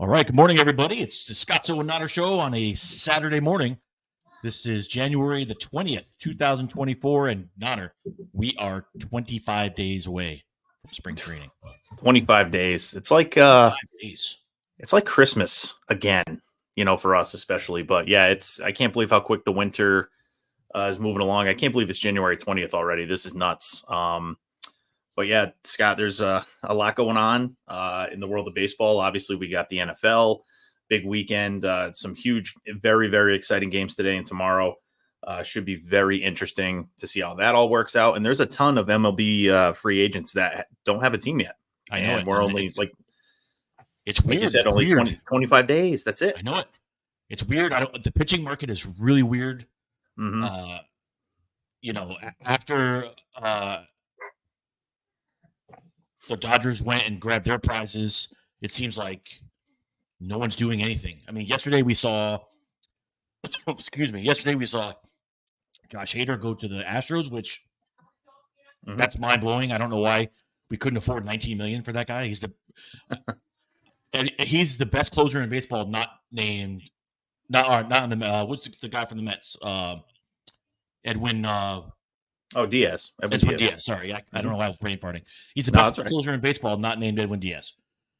All right. Good morning, everybody. It's the Scotzo and Notter Show on a Saturday morning. This is January the 20th, 2024. And Notter, we are 25 days away from spring training. 25 days. It's like 5 days. It's like Christmas again, for us especially. But yeah, I can't believe how quick the winter is moving along. I can't believe it's January 20th already. This is nuts. But yeah, Scott, there's a lot going on in the world of baseball. Obviously, we got the NFL, big weekend, some huge, very, very exciting games today and tomorrow. Should be very interesting to see how that all works out. And there's a ton of MLB free agents that don't have a team yet. I know and it. We're And only it's weird. like you said, only 25 days. That's it. I know it. It's weird. The pitching market is really weird. Mm-hmm. After the Dodgers went and grabbed their prizes, it seems like no one's doing anything. I mean, yesterday we saw Josh Hader go to the Astros, which that's mind blowing. I don't know why we couldn't afford $19 million for that guy. He's the best closer in baseball. Not in the what's the guy from the Mets? Edwin. Diaz. Edwin Diaz. Sorry, I don't know why I was brain farting. He's the best closer in baseball, not named Edwin Diaz.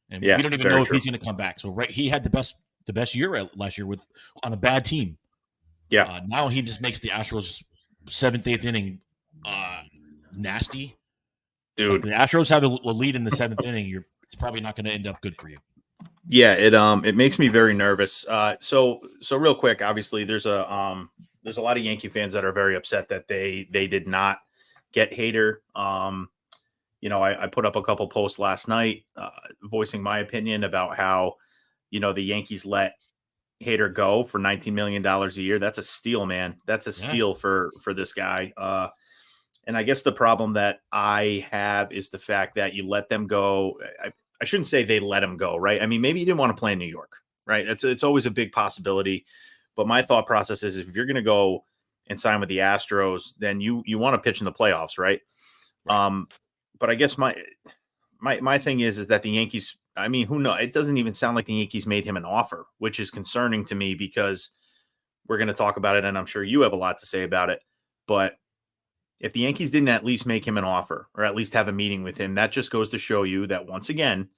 And we don't even know if he's going to come back. So he had the best year last year on a bad team. Yeah. Now he just makes the Astros 7th, 8th inning nasty. Dude, if the Astros have a lead in the 7th inning, it's probably not going to end up good for you. Yeah, it makes me very nervous. So real quick, obviously there's a lot of Yankee fans that are very upset that they did not get Hader. I put up a couple posts last night voicing my opinion about how, the Yankees let Hader go for $19 million a year. That's a steal, man. That's a steal for this guy. And I guess the problem that I have is the fact that you let them go. I shouldn't say they let him go, right? I mean, maybe you didn't want to play in New York, right? It's always a big possibility. But my thought process is if you're going to go and sign with the Astros, then you want to pitch in the playoffs, right? But I guess my thing is that the Yankees, I mean, who knows? It doesn't even sound like the Yankees made him an offer, which is concerning to me because we're going to talk about it, and I'm sure you have a lot to say about it. But if the Yankees didn't at least make him an offer or at least have a meeting with him, that just goes to show you that, once again,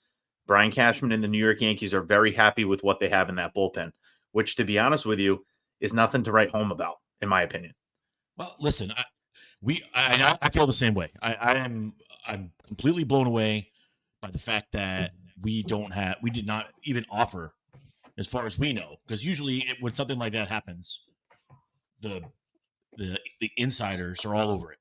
Brian Cashman and the New York Yankees are very happy with what they have in that bullpen, which, to be honest with you, is nothing to write home about, in my opinion. Well, listen, I feel the same way. I'm completely blown away by the fact that we did not even offer, as far as we know, because usually when something like that happens, the insiders are all over it.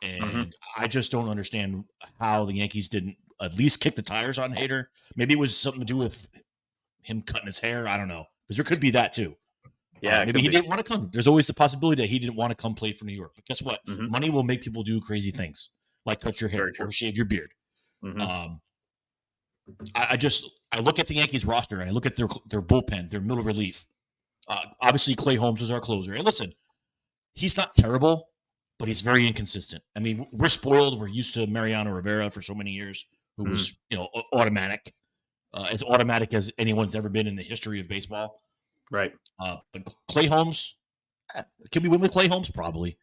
And I just don't understand how the Yankees didn't at least kick the tires on Hader. Maybe it was something to do with him cutting his hair. I don't know, because there could be that too. Yeah, maybe he didn't want to come. There's always the possibility that he didn't want to come play for New York. But guess what? Money will make people do crazy things, like cut your hair or shave your beard. I look at the Yankees roster and I look at their bullpen, their middle relief. Obviously, Clay Holmes is our closer. And listen, he's not terrible, but he's very inconsistent. I mean, we're spoiled. We're used to Mariano Rivera for so many years, who was automatic, as automatic as anyone's ever been in the history of baseball. Right. But Clay Holmes, can we win with Clay Holmes? Probably.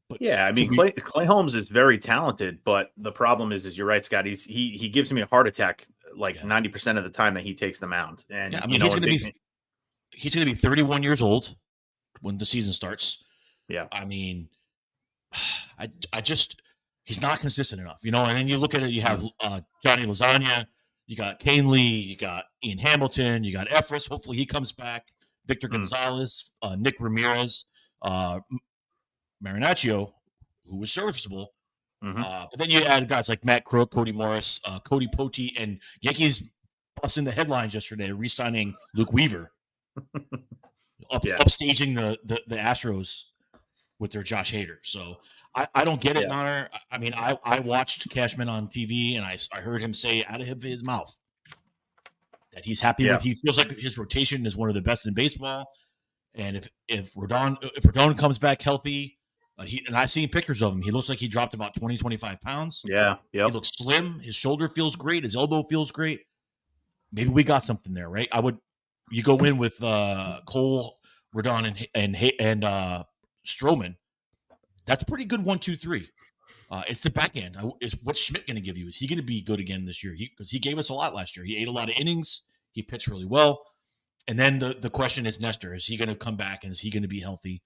But yeah, I mean, Clay Holmes is very talented, but the problem is you're right, Scott. He gives me a heart attack 90% of the time that he takes the mound. And I mean, he's going to be 31 years old when the season starts. Yeah. I mean, he's not consistent enough, And then you look at it, you have Johnny Lasagna, you got Kane Lee, you got Ian Hamilton, you got Efris. Hopefully he comes back. Victor Gonzalez, Nick Ramirez, Marinaccio, who was serviceable. But then you add guys like Matt Crook, Cody Morris, Cody Pote, and Yankees busting the headlines yesterday, re-signing Luke Weaver, upstaging the Astros with their Josh Hader. So I don't get it, Connor. I mean, I watched Cashman on TV, and I heard him say out of his mouth that he's happy with. He feels like his rotation is one of the best in baseball, and if Rodon comes back healthy, and I've seen pictures of him, he looks like he dropped about 20-25 pounds. Yeah, he looks slim. His shoulder feels great. His elbow feels great. maybe we got something there, right? You go in with Cole, Rodon, and Stroman. That's a pretty good 1-2-3. It's the back end. What's Schmidt going to give you? Is he going to be good again this year? Because he gave us a lot last year. He ate a lot of innings. He pitched really well. And then the question is Nestor. Is he going to come back, and is he going to be healthy?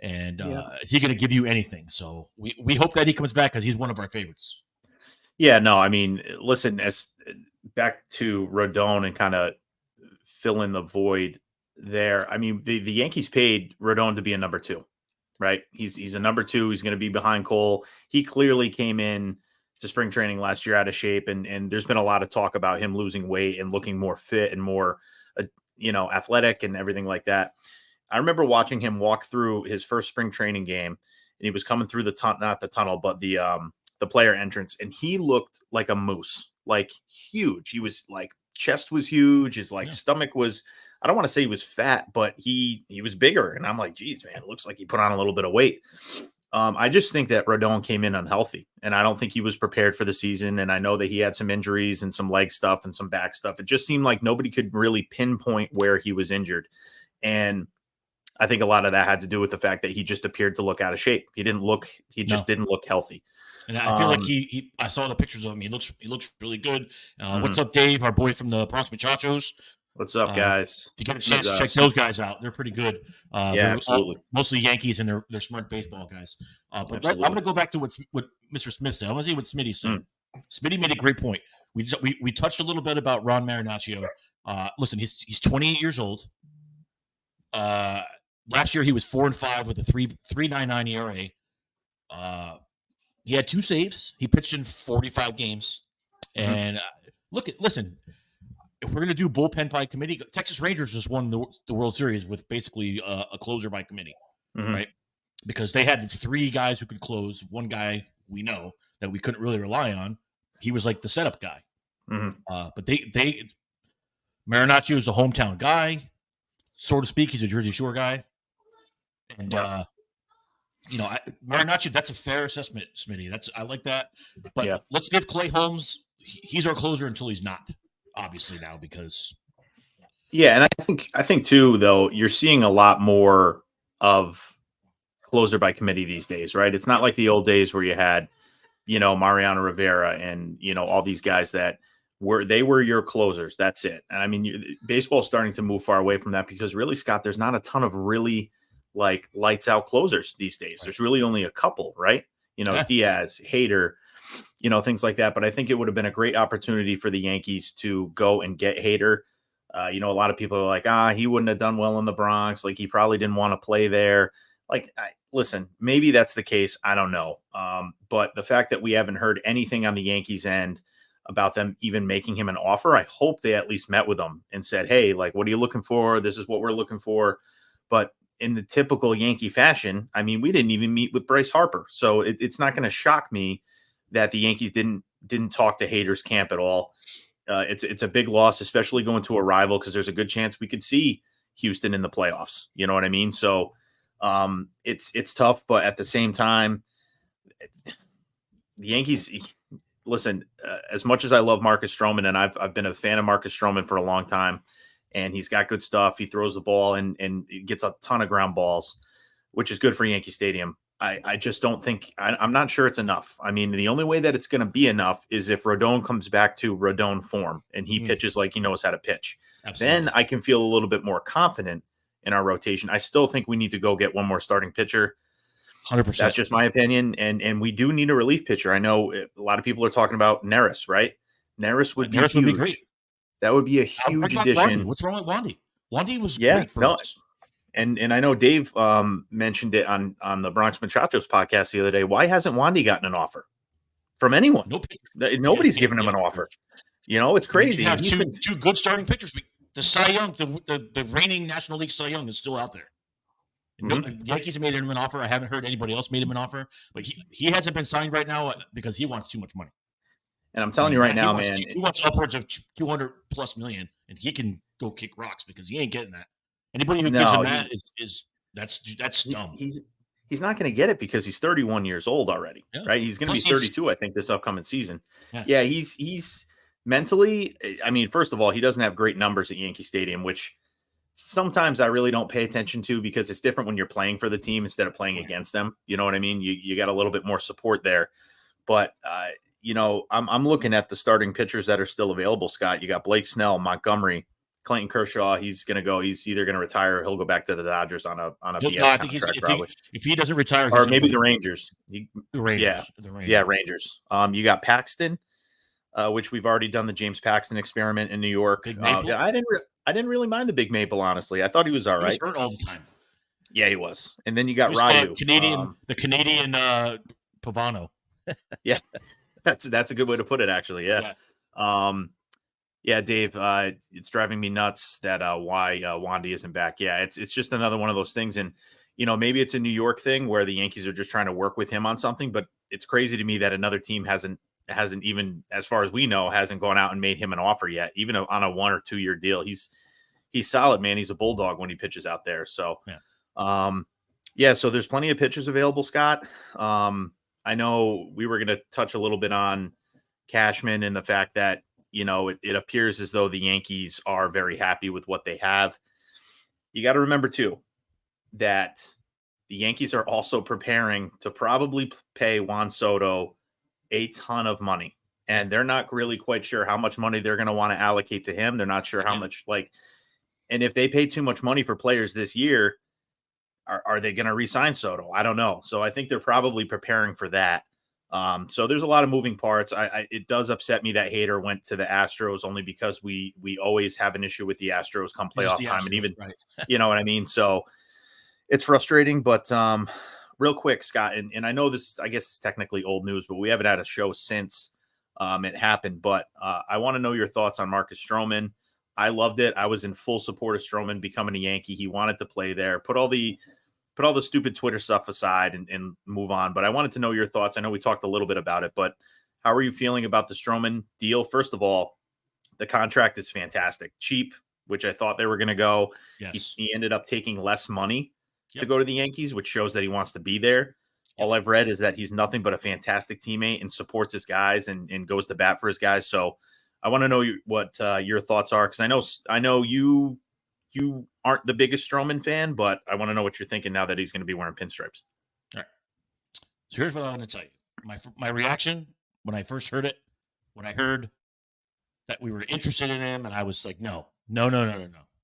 And is he going to give you anything? So we hope that he comes back because he's one of our favorites. Yeah, no, I mean, listen, as back to Rodon and kind of fill in the void there. I mean, the Yankees paid Rodon to be a number 2, right? He's a number 2. He's going to be behind Cole. He clearly came in to spring training last year out of shape, and there's been a lot of talk about him losing weight and looking more fit and more, athletic and everything like that. I remember watching him walk through his first spring training game, and he was coming through not the tunnel, but the player entrance, and he looked like a moose, like huge. He was like, chest was huge. His stomach was, I don't want to say he was fat, but he was bigger. And I'm like, geez, man, it looks like he put on a little bit of weight. I just think that Rodon came in unhealthy, and I don't think he was prepared for the season. And I know that he had some injuries and some leg stuff and some back stuff. It just seemed like nobody could really pinpoint where he was injured. And I think a lot of that had to do with the fact that he just appeared to look out of shape. He didn't look healthy. And I feel like I saw the pictures of him. He looks really good. What's up, Dave? Our boy from the Bronx Muchachos. What's up, guys? If you get a chance to check those guys out, they're pretty good. Absolutely. Mostly Yankees, and they're smart baseball guys. But I'm going to go back to what Mr. Smith said. I want to see what Smitty said. Smitty made a great point. We touched a little bit about Ron Marinaccio. Listen, he's 28 years old. Last year he was 4-5 with a 3.99 ERA. He had 2 saves. He pitched in 45 games. And listen, if we're going to do bullpen by committee, Texas Rangers just won the World Series with basically a closer by committee, right? Because they had 3 guys who could close. One guy we know that we couldn't really rely on. He was like the setup guy. But Marinaccio is a hometown guy, so to speak. He's a Jersey Shore guy. And, Marinaccio, that's a fair assessment, Smitty. I like that. But let's give Clay Holmes, he's our closer until he's not, obviously, now, because. Yeah, and I think too, though, you're seeing a lot more of closer by committee these days, right? It's not like the old days where you had, Mariano Rivera and, all these guys that were your closers. That's it. And I mean, baseball's starting to move far away from that because really, Scott, there's not a ton of really like lights out closers these days. Right. There's really only a couple, right? Diaz, Hader, things like that. But I think it would have been a great opportunity for the Yankees to go and get Hader. A lot of people are like, he wouldn't have done well in the Bronx. Like, he probably didn't want to play there. Like, listen, maybe that's the case. I don't know. But the fact that we haven't heard anything on the Yankees end about them even making him an offer, I hope they at least met with him and said, hey, like, what are you looking for? This is what we're looking for. But in the typical Yankee fashion, I mean, we didn't even meet with Bryce Harper. So it's not going to shock me that the Yankees didn't talk to Hader's camp at all. It's a big loss, especially going to a rival, because there's a good chance we could see Houston in the playoffs. You know what I mean? So it's tough, but at the same time, the Yankees, listen, as much as I love Marcus Stroman, and I've been a fan of Marcus Stroman for a long time, and he's got good stuff. He throws the ball and gets a ton of ground balls, which is good for Yankee Stadium. I just don't think – I'm not sure it's enough. I mean, the only way that it's going to be enough is if Rodon comes back to Rodon form and he pitches like he knows how to pitch. Absolutely. Then I can feel a little bit more confident in our rotation. I still think we need to go get one more starting pitcher. 100%. That's just my opinion. And we do need a relief pitcher. I know a lot of people are talking about Neris, right? Neris would be huge. Would be great. That would be a huge addition. Wandy. What's wrong with Wandy? Wandy was great for us. And I know Dave mentioned it on the Bronx Muchachos podcast the other day. Why hasn't Wandy gotten an offer from anyone? Nobody's given him an offer. It's crazy. You have two good starting pitchers. The Cy Young, the reigning National League Cy Young is still out there. The Yankees have made him an offer. I haven't heard anybody else made him an offer, but he hasn't been signed right now because he wants too much money. And I'm telling you right now, man, he wants upwards of $200+ million, and he can go kick rocks because he ain't getting that. Anybody who gives him that that's dumb. He's not going to get it because he's 31 years old already, right? He's going to be 32, I think, this upcoming season. Yeah, he's mentally, I mean, first of all, he doesn't have great numbers at Yankee Stadium, which sometimes I really don't pay attention to because it's different when you're playing for the team instead of playing against them. You know what I mean? You got a little bit more support there. But I'm looking at the starting pitchers that are still available, Scott. You got Blake Snell, Montgomery, Clayton Kershaw. He's going to go. He's either going to retire or he'll go back to the Dodgers on a BS contract, probably. If he doesn't retire, or maybe the Rangers. The Rangers. Yeah, the Rangers. Yeah, Rangers. You got Paxton, which we've already done the James Paxton experiment in New York. I didn't really mind the Big Maple, honestly. I thought he was all right. He was hurt all the time. Yeah, he was. And then you got Ryu, the Canadian Pavano. Yeah, that's a good way to put it, actually. Yeah. Dave, it's driving me nuts that why Wandy isn't back. Yeah, it's just another one of those things. And, maybe it's a New York thing where the Yankees are just trying to work with him on something. But it's crazy to me that another team hasn't even, as far as we know, hasn't gone out and made him an offer yet, even on a 1 or 2 year deal. He's solid, man. He's a bulldog when he pitches out there. So, so there's plenty of pitchers available, Scott. I know we were going to touch a little bit on Cashman and the fact that, it appears as though the Yankees are very happy with what they have. You got to remember, too, that the Yankees are also preparing to probably pay Juan Soto a ton of money. And they're not really quite sure how much money they're going to want to allocate to him. They're not sure how much, and if they pay too much money for players this year, are they going to re-sign Soto? I don't know. So I think they're probably preparing for that. So there's a lot of moving parts. It does upset me that Hader went to the Astros only because we always have an issue with the Astros come playoff time. And even, you know what I mean? So it's frustrating, but real quick, Scott, and I know this, I guess it's technically old news, but we haven't had a show since it happened. But I want to know your thoughts on Marcus Stroman. I loved it. I was in full support of Stroman becoming a Yankee. He wanted to play there. Put all the stupid Twitter stuff aside and move on. But I wanted to know your thoughts. I know we talked a little bit about it, but how are you feeling about the Stroman deal? First of all, the contract is fantastic. Cheap, which I thought they were going to go. Yes. He ended up taking less money to go to the Yankees, which shows that he wants to be there. All I've read is that he's nothing but a fantastic teammate and supports his guys and goes to bat for his guys. So I want to know what your thoughts are, because I know you aren't the biggest Stroman fan, but I want to know what you're thinking now that he's going to be wearing pinstripes. All right. So here's what I want to tell you. My reaction when I first heard it, when I heard that we were interested in him, and I was like, no.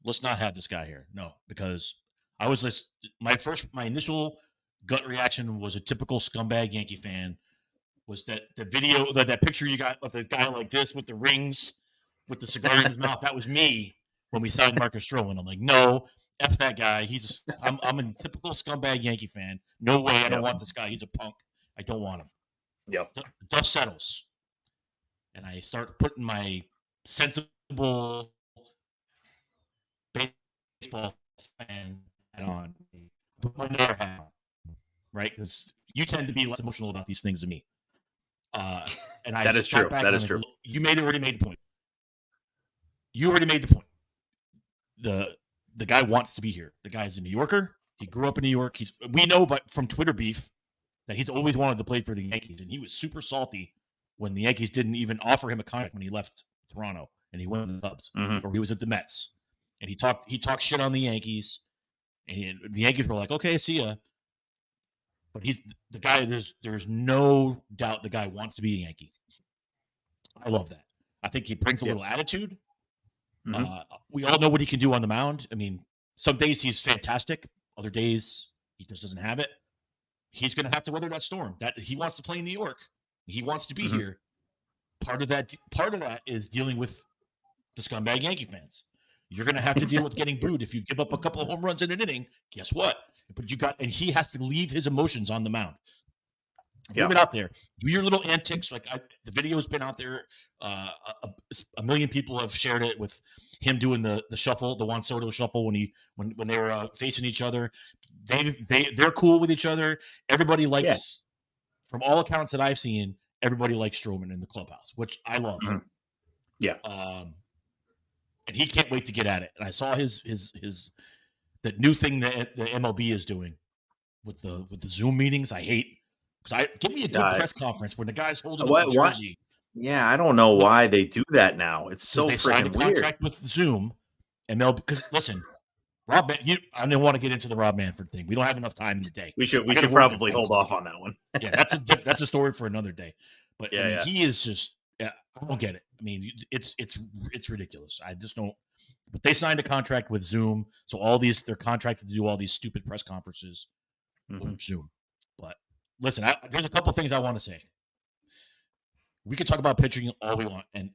Let's not have this guy here. No, because I was just my initial gut reaction was a typical scumbag Yankee fan. Was that the video, that picture you got of the guy like this with the rings, with the cigar in his mouth? That was me when we signed Marcus Stroman. I'm like, no, F that guy. I'm a typical scumbag Yankee fan. No way. I don't want this guy. He's a punk. I don't want him. Yep. Dust settles. And I start putting my sensible baseball fan hat on. Put my Nair hat on. Right? Because you tend to be less emotional about these things than me. And I that is true. That is true. You already made the point. You already made the point. The guy wants to be here. The guy's a New Yorker. He grew up in New York. We know, but from Twitter beef, that he's always wanted to play for the Yankees, and he was super salty when the Yankees didn't even offer him a contract when he left Toronto and he went to the Cubs, or he was at the Mets, and he talked shit on the Yankees, and the Yankees were like, okay, see ya. But he's the guy. There's no doubt the guy wants to be a Yankee. I love that. I think he brings a little attitude. We all know what he can do on the mound. I mean, some days he's fantastic. Other days he just doesn't have it. He's going to have to weather that storm. That he wants to play in New York. He wants to be here. Part of that is dealing with the scumbag Yankee fans. You're going to have to deal with getting booed if you give up a couple of home runs in an inning. Guess what? But and he has to leave his emotions on the mound. Leave it out there. Do your little antics. The video's been out there. A million people have shared it with him doing the shuffle, the Juan Soto shuffle when they were facing each other. They're cool with each other. Everybody likes, from all accounts that I've seen, everybody likes Stroman in the clubhouse, which I love. And he can't wait to get at it. And I saw his the new thing that the MLB is doing with the Zoom meetings. I hate, because give me a good press conference when the guy's holding a jersey. Yeah, I don't know why they do that now. It's Because so they signed a freaking weird. contract with Zoom, and because listen, Rob, I didn't want to get into the Rob Manfred thing. We don't have enough time in the day. We should probably hold off on that one. Yeah, that's a story for another day. But I mean, he is just, I don't get it. I mean, it's ridiculous. I just don't. But they signed a contract with Zoom, so they're contracted to do all these stupid press conferences over Zoom. But listen, there's a couple things I want to say. We could talk about pitching all we want, and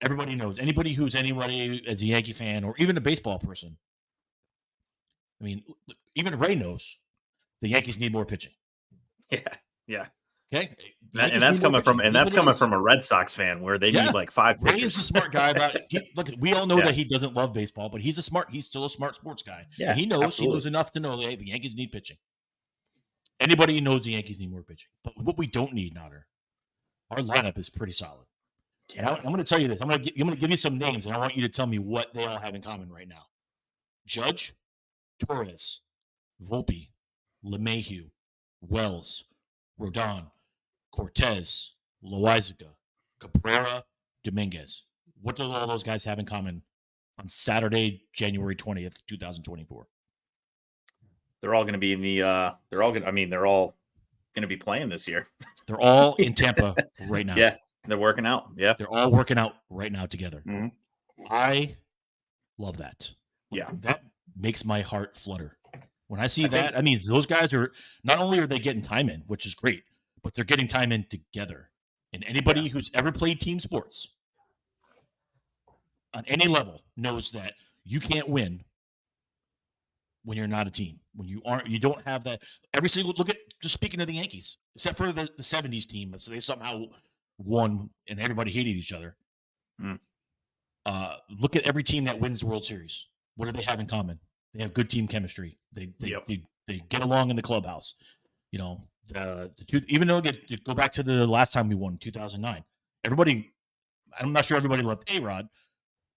everybody knows. Anybody as a Yankee fan or even a baseball person. I mean, even Ray knows the Yankees need more pitching. Yeah. Okay, and that's coming from a Red Sox fan where they need like 5 pitchers. Ray is a smart guy about it. Look, we all know that he doesn't love baseball, but he's still a smart sports guy. Yeah, and he knows enough to know that the Yankees need pitching. Anybody knows the Yankees need more pitching, but what we don't need, Nader, our lineup is pretty solid. And I'm going to tell you this. I'm going to give you some names, and I want you to tell me what they all have in common right now. Judge, Torres, Volpe, LeMahieu, Wells, Rodon, Cortez, Loaizaga, Cabrera, Dominguez. What do all those guys have in common on Saturday, January 20th, 2024? They're all going to be in the they're all going to be playing this year. They're all in Tampa right now. Yeah, they're working out. Yeah. They're all working out right now together. Mm-hmm. I love that. Yeah. That makes my heart flutter. When I see that, I mean, those guys are not only are they getting time in, which is great, but they're getting time in together. And anybody who's ever played team sports on any level knows that you can't win when you're not a team. When you don't have that. Just speaking of the Yankees, except for the 70s team, so they somehow won and everybody hated each other. Look at every team that wins the World Series. What do they have in common? They have good team chemistry. They get along in the clubhouse. You know, even though go back to the last time we won, 2009. Everybody, I'm not sure everybody loved A-Rod,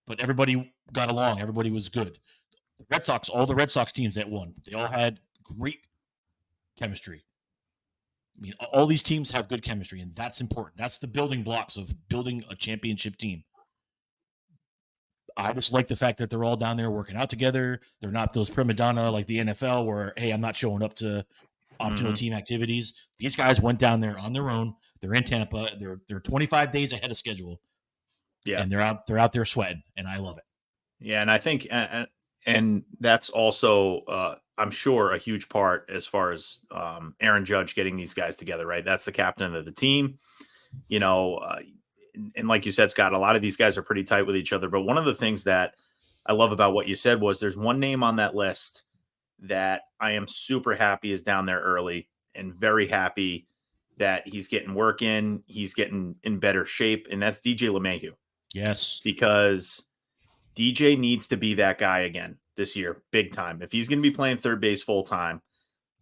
but everybody got along. Everybody was good. The Red Sox, all the Red Sox teams that won, they all had great chemistry. I mean, all these teams have good chemistry, and that's important. That's the building blocks of building a championship team. I just like the fact that they're all down there working out together. They're not those prima donna like the NFL where, hey, I'm not showing up to optional team activities. These guys went down there on their own. They're in Tampa. They're 25 days ahead of schedule. Yeah, and they're out there sweating, and I love it. Yeah, and I think, and that's also, I'm sure, a huge part as far as Aaron Judge getting these guys together. Right, that's the captain of the team. You know. And like you said, Scott, a lot of these guys are pretty tight with each other. But one of the things that I love about what you said was there's one name on that list that I am super happy is down there early and very happy that he's getting work in. He's getting in better shape. And that's DJ LeMahieu. Yes. Because DJ needs to be that guy again this year, big time. If he's going to be playing third base full time,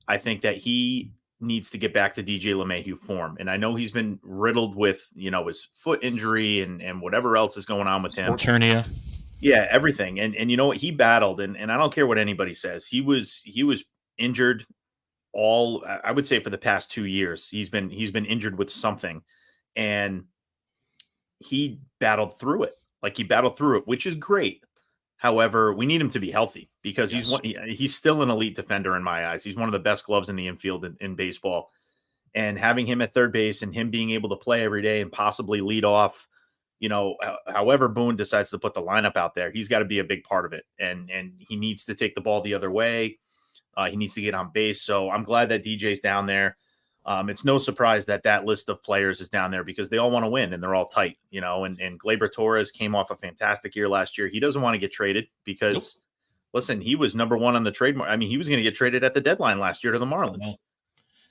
I think that he needs to get back to DJ LeMahieu form. And I know he's been riddled with, his foot injury and whatever else is going on with him. Sports hernia. Yeah, everything. And you know what? He battled, and I don't care what anybody says. He was injured I would say for the past 2 years. He's been injured with something. And he battled through it. Which is great. However, we need him to be healthy because he's still an elite defender in my eyes. He's one of the best gloves in the infield in baseball. And having him at third base and him being able to play every day and possibly lead off, however Boone decides to put the lineup out there, he's got to be a big part of it. And he needs to take the ball the other way. He needs to get on base. So I'm glad that DJ's down there. It's no surprise that list of players is down there because they all want to win and they're all tight, and Gleyber Torres came off a fantastic year last year. He doesn't want to get traded because listen, he was number one on the trade market. I mean, he was going to get traded at the deadline last year to the Marlins.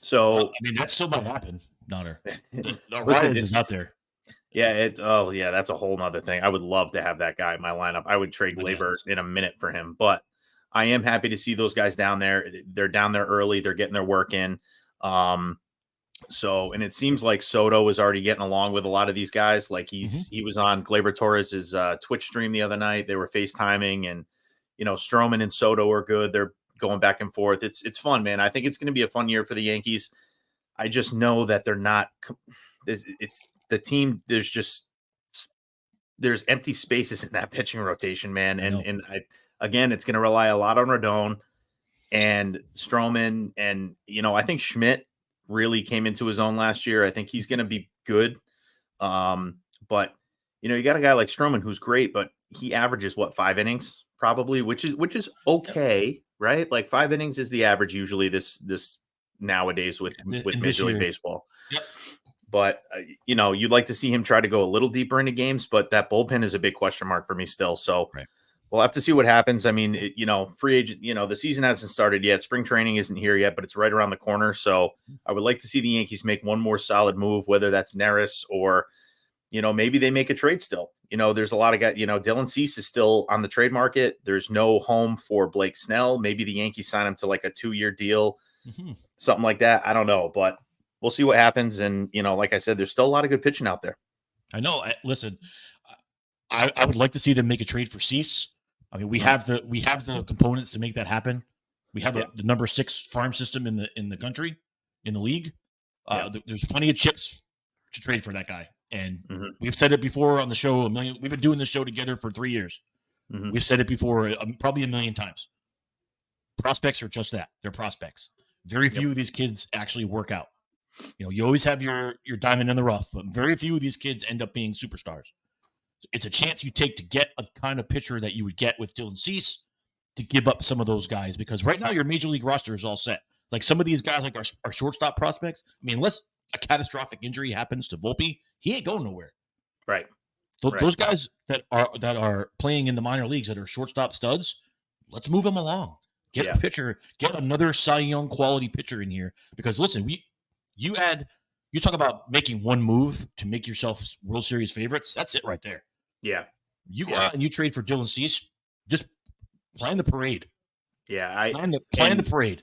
So, that still might happen. Nader. The Reyes is out there. Yeah. That's a whole nother thing. I would love to have that guy in my lineup. I would trade Gleyber in a minute for him, but I am happy to see those guys down there. They're down there early. They're getting their work in. And it seems like Soto is already getting along with a lot of these guys. Like he was on Gleyber Torres's Twitch stream the other night. They were FaceTiming, and Stroman and Soto are good. They're going back and forth. It's fun, man. I think it's going to be a fun year for the Yankees. I just know that they're the team, there's empty spaces in that pitching rotation, man. And again, it's going to rely a lot on Rodon and Stroman. And, I think Schmidt really came into his own last year. I think he's going to be good. But you got a guy like Stroman who's great, but he averages 5 innings probably, which is okay, right? Like 5 innings is the average usually this nowadays with Major League Baseball. Yep. But you'd like to see him try to go a little deeper into games, but that bullpen is a big question mark for me still. So we'll have to see what happens. I mean, free agent, the season hasn't started yet. Spring training isn't here yet, but it's right around the corner. So I would like to see the Yankees make one more solid move, whether that's Neris or, maybe they make a trade still. There's a lot of guys, Dylan Cease is still on the trade market. There's no home for Blake Snell. Maybe the Yankees sign him to like a 2-year deal, something like that. I don't know, but we'll see what happens. And, like I said, there's still a lot of good pitching out there. I know. Listen, I would like to see them make a trade for Cease. I mean, we have the components to make that happen. We have the number 6 farm system in the country, in the league. There's plenty of chips to trade for that guy. And we've said it before on the show we've been doing this show together for 3 years. We've said it before probably a million times. Prospects are just that. They're prospects. Very few of these kids actually work out. You always have your diamond in the rough, but very few of these kids end up being superstars. So it's a chance you take to get a kind of pitcher that you would get with Dylan Cease to give up some of those guys, because right now your major league roster is all set. Like some of these guys, like our shortstop prospects. I mean, unless a catastrophic injury happens to Volpe, he ain't going nowhere. Right. Those guys that are playing in the minor leagues that are shortstop studs, let's move them along. Get a pitcher, get another Cy Young quality pitcher in here. Because listen, you talk about making one move to make yourself World Series favorites. That's it right there. Yeah. You go out and you trade for Dylan Cease. Just plan the parade. Yeah. Plan the parade.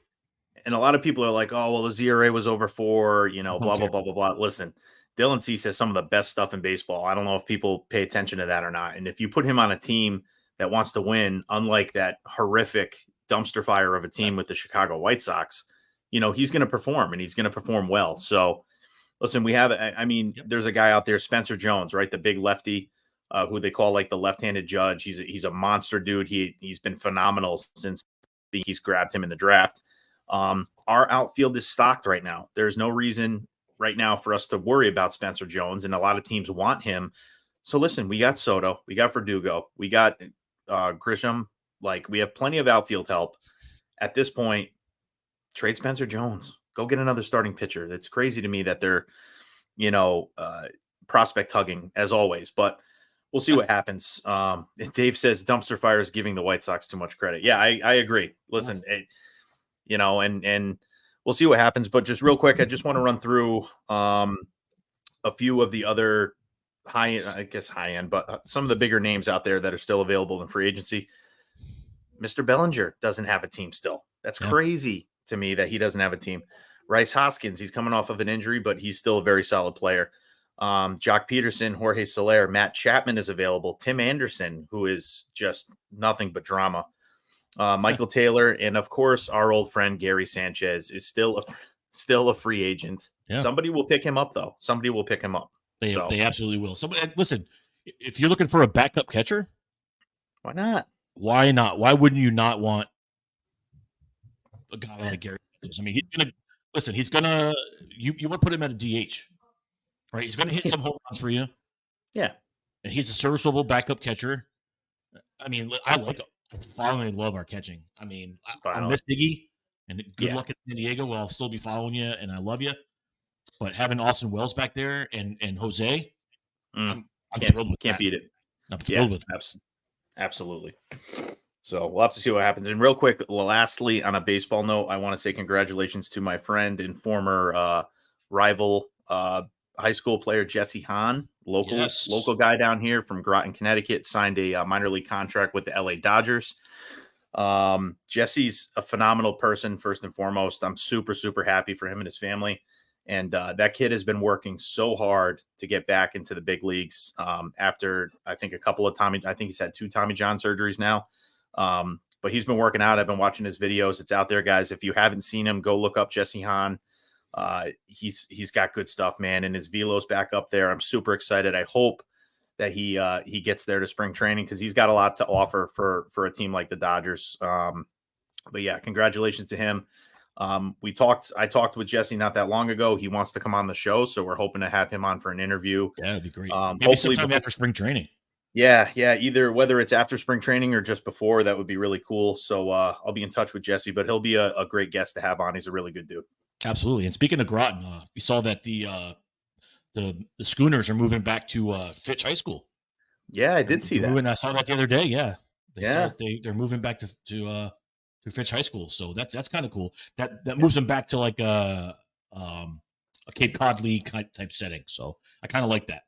And a lot of people are like, oh, well, the ERA was over 4, blah, blah, blah, blah, blah. Listen, Dylan Cease has some of the best stuff in baseball. I don't know if people pay attention to that or not. And if you put him on a team that wants to win, unlike that horrific dumpster fire of a team with the Chicago White Sox, he's going to perform, and he's going to perform well. So listen, there's a guy out there, Spencer Jones, right? The big lefty, who they call like the left-handed judge. He's a monster dude. He's been phenomenal since he's grabbed him in the draft. Our outfield is stocked right now. There's no reason right now for us to worry about Spencer Jones, and a lot of teams want him. So listen, we got Soto, we got Verdugo, we got Grisham. Like, we have plenty of outfield help. At this point, trade Spencer Jones. Go get another starting pitcher. It's crazy to me that they're, prospect hugging as always, but we'll see what happens. Dave says dumpster fire is giving the White Sox too much credit. Yeah, I agree. Listen, and we'll see what happens. But just real quick, I just want to run through a few of the other high end, but some of the bigger names out there that are still available in free agency. Mr. Bellinger doesn't have a team still. That's crazy to me that he doesn't have a team. Rice Hoskins, he's coming off of an injury, but he's still a very solid player. Jock Peterson, Jorge Soler, Matt Chapman is available. Tim Anderson, who is just nothing but drama. Michael Taylor, and of course, our old friend Gary Sanchez is still a free agent. Yeah. Somebody will pick him up, though. Somebody will pick him up. They absolutely will. Listen, if you're looking for a backup catcher, why not? Why not? Why wouldn't you not want a guy like Gary Sanchez? I mean, he's gonna you want to put him at a DH, right? He's gonna hit some home runs for you. Yeah. And he's a serviceable backup catcher. I mean, I finally love our catching. I mean, I miss Iggy, and good luck at San Diego. I'll still be following you, and I love you. But having Austin Wells back there and Jose, I'm thrilled with that. Can't beat it. I'm thrilled with it. Absolutely. So we'll have to see what happens. And real quick, lastly, on a baseball note, I want to say congratulations to my friend and former rival high school player, Jesse Hahn, local guy down here from Groton, Connecticut, signed a minor league contract with the LA Dodgers. Jesse's a phenomenal person, first and foremost. I'm super, super happy for him and his family. And that kid has been working so hard to get back into the big leagues after, I think, I think he's had 2 Tommy John surgeries now. But he's been working out. I've been watching his videos. It's out there, guys. If you haven't seen him, go look up Jesse Hahn. He's got good stuff, man, and his velo's back up there. I'm super excited. I hope that he gets there to spring training because he's got a lot to offer for a team like the Dodgers. But yeah, congratulations to him. I talked with Jesse not that long ago. He wants to come on the show, so we're hoping to have him on for an interview. Yeah, that'd be great. Maybe Hopefully sometime after spring training. Yeah. Either whether it's after spring training or just before, that would be really cool. So I'll be in touch with Jesse, but he'll be a great guest to have on. He's a really good dude. Absolutely. And speaking of Groton, we saw that the Schooners are moving back to Fitch High School. Yeah, I did see that. I saw that the other day. Yeah, they're moving back to Fitch High School. So that's kind of cool. That moves them back to like a Cape Cod League type setting. So I kind of like that.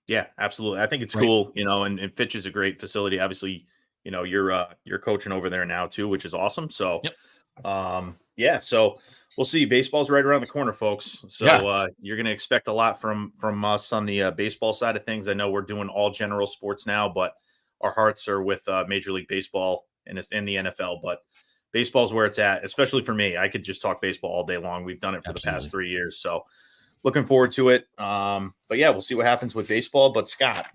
Yeah, absolutely. I think it's cool, and Fitch is a great facility. Obviously, you're coaching over there now too, which is awesome. So, yep. So we'll see. Baseball's right around the corner, folks. So you're going to expect a lot from us on the baseball side of things. I know we're doing all general sports now, but our hearts are with Major League Baseball and in the NFL. But baseball's where it's at, especially for me. I could just talk baseball all day long. We've done it for the past 3 years. So looking forward to it. But yeah, we'll see what happens with baseball. But Scott,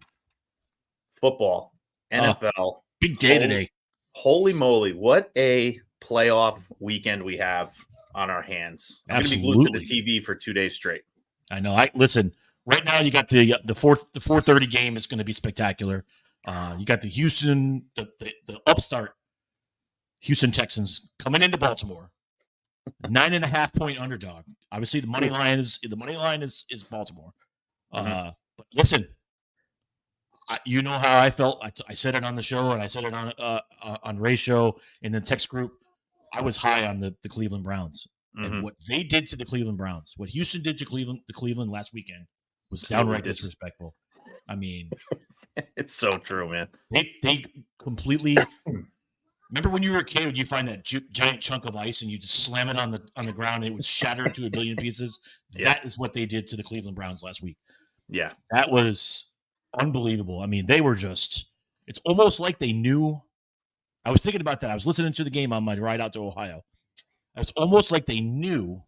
football, NFL. Big day today. Holy moly. What a playoff weekend we have on our hands. I'm going to be glued to the TV for 2 days straight. I know. Listen, right now you got the 4:30 game is going to be spectacular. You got the Houston, the upstart Houston Texans coming into Baltimore. 9.5 point underdog. Obviously, the money line is Baltimore. But listen, you know how I felt. I said it on the show, and I said it on Ray's show in the text group. I was high on the Cleveland Browns, and what they did to the Cleveland Browns, what Houston did to Cleveland last weekend, was downright disrespectful. I mean, it's so true, man. They completely. Remember when you were a kid, would you find that giant chunk of ice and you just slam it on the ground and it would shatter into a billion pieces? Yeah. That is what they did to the Cleveland Browns last week. Yeah. That was unbelievable. I mean, they were it's almost like they knew. I was thinking about that. I was listening to the game on my ride out to Ohio. It's almost like they knew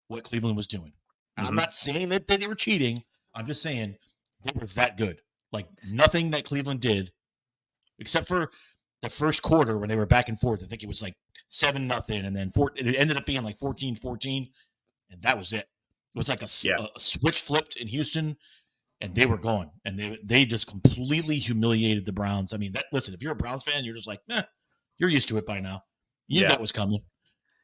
what Cleveland was doing. And I'm not saying that they were cheating. I'm just saying they were that good. Like nothing that Cleveland did, except for the first quarter when they were back and forth. I think it was like 7-0, and then it ended up being like 14-14, and that was it. It was like a switch flipped in Houston, and they were gone. And they just completely humiliated the Browns. I mean, listen, if you're a Browns fan, you're just like, you're used to it by now. You knew that was coming.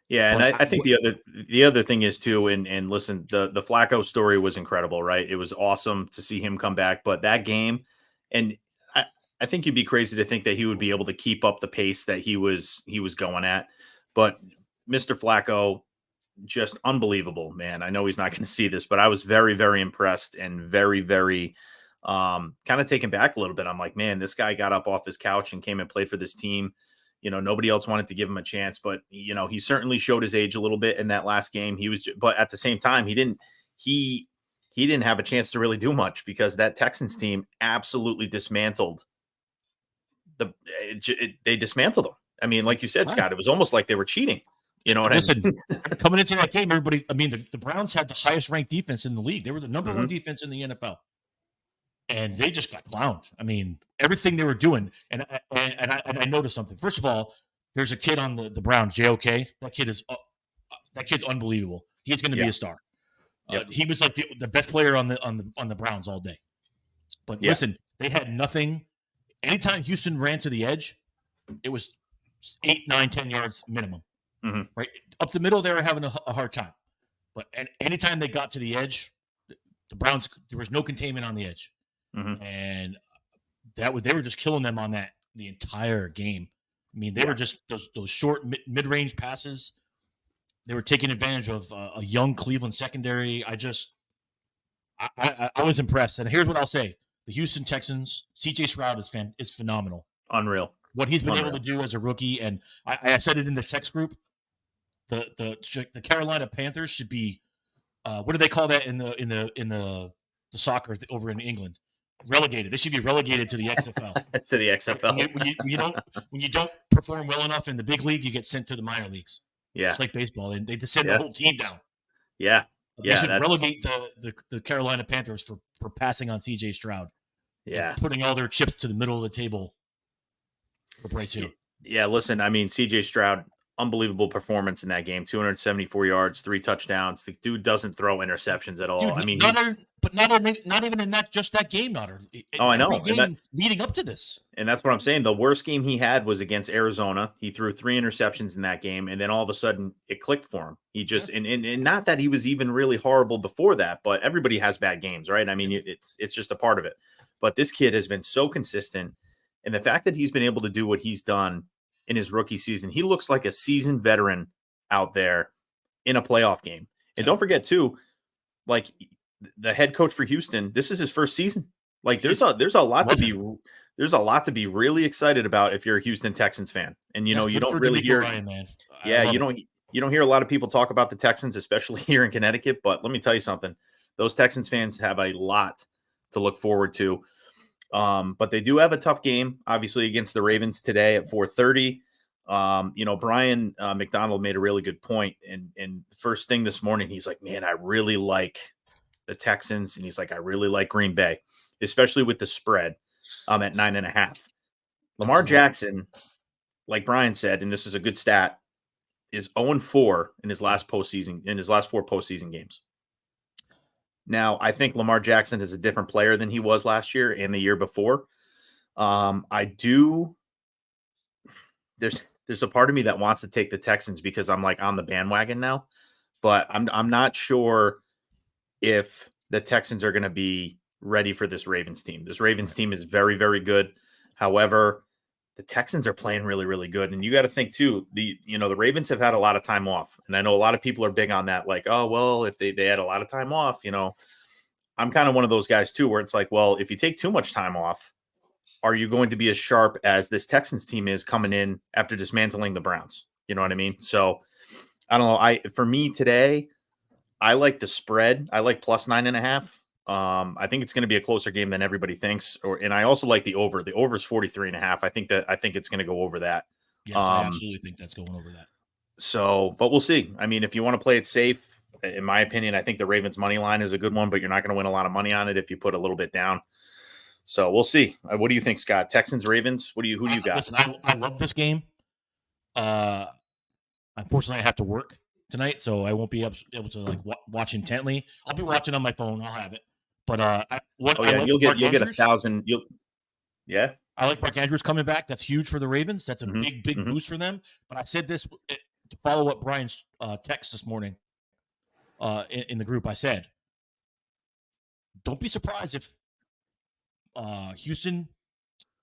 Yeah, and I think the other thing is too, and listen, the Flacco story was incredible, right? It was awesome to see him come back, but that game, and I think you'd be crazy to think that he would be able to keep up the pace that he was going at. But Mr. Flacco, just unbelievable, man. I know he's not going to see this, but I was very, very impressed and very, very kind of taken back a little bit. I'm like, man, this guy got up off his couch and came and played for this team. Nobody else wanted to give him a chance, but he certainly showed his age a little bit in that last game. But at the same time, he didn't have a chance to really do much because that Texans team absolutely dismantled. They dismantled them. I mean, like you said, Scott, it was almost like they were cheating. You know what I mean? Coming into that game, everybody, I mean, the Browns had the highest ranked defense in the league. They were the number one defense in the NFL. And they just got clowned. I mean, everything they were doing. And I noticed something. First of all, there's a kid on the Browns, JOK. That kid's unbelievable. He's going to be a star. He was like the best player on the Browns all day. But listen, they had nothing. Anytime Houston ran to the edge, it was 8, 9, 10 yards minimum. Right up the middle, they were having a hard time. But anytime they got to the edge, the Browns, there was no containment on the edge, and they were just killing them on that the entire game. I mean, they were just those short mid-range passes. They were taking advantage of a young Cleveland secondary. I was impressed. And here's what I'll say. The Houston Texans, C.J. Stroud is phenomenal. Unreal. What he's been able to do as a rookie. And I said it in the text group. The Carolina Panthers should be what do they call that in the soccer over in England? Relegated. They should be relegated to the XFL. To the XFL. When you don't perform well enough in the big league, you get sent to the minor leagues. Yeah. It's like baseball. And they just send the whole team down. Yeah. They should relegate the Carolina Panthers for passing on C.J. Stroud. Yeah, putting all their chips to the middle of the table for Bryce Hill. Yeah, listen, I mean, C.J. Stroud, unbelievable performance in that game. 274 yards, 3 touchdowns. The dude doesn't throw interceptions at all. Dude, I mean, not even in that game, Nutter. I know. Every game leading up to this. And that's what I'm saying. The worst game he had was against Arizona. He threw 3 interceptions in that game, and then all of a sudden it clicked for him. He just and not that he was even really horrible before that, but everybody has bad games, right? I mean, it's just a part of it. But this kid has been so consistent, and the fact that he's been able to do what he's done in his rookie season, he looks like a seasoned veteran out there in a playoff game. And don't forget too, like the head coach for Houston, this is his first season. Like there's a lot to be really excited about if you're a Houston Texans fan. And you don't really hear Ryan, man. You don't hear a lot of people talk about the Texans, especially here in Connecticut, but let me tell you something. Those Texans fans have a lot to look forward to. But they do have a tough game, obviously, against the Ravens today at 4:30. Brian McDonald made a really good point. And first thing this morning, he's like, man, I really like the Texans. And he's like, I really like Green Bay, especially with the spread at 9.5. Lamar Jackson, like Brian said, and this is a good stat, is 0-4 in his last 4 postseason games. Now, I think Lamar Jackson is a different player than he was last year and the year before. There's a part of me that wants to take the Texans because I'm like on the bandwagon now, but I'm not sure if the Texans are going to be ready for this Ravens team. This Ravens team is very, very good. However, the Texans are playing really, really good. And you got to think too, the Ravens have had a lot of time off. And I know a lot of people are big on that. Like, oh, well, if they had a lot of time off, I'm kind of one of those guys too, where it's like, well, if you take too much time off, are you going to be as sharp as this Texans team is coming in after dismantling the Browns? You know what I mean? So I don't know. For me today, I like the spread. I like plus 9.5. I think it's going to be a closer game than everybody thinks. And I also like the over. The over is 43.5. I think it's going to go over that. Yes, I absolutely think that's going over that. So, but we'll see. I mean, if you want to play it safe, in my opinion, I think the Ravens money line is a good one, but you're not going to win a lot of money on it if you put a little bit down. So we'll see. What do you think, Scott? Texans, Ravens? Who do you got? Listen, I love this game. Unfortunately, I have to work tonight, so I won't be able to watch intently. I'll be watching on my phone. I'll have it. But you'll get 1,000. Yeah. I like Mark Andrews coming back. That's huge for the Ravens. That's a big boost for them. But I said this to follow up Brian's text this morning in the group. I said, don't be surprised if Houston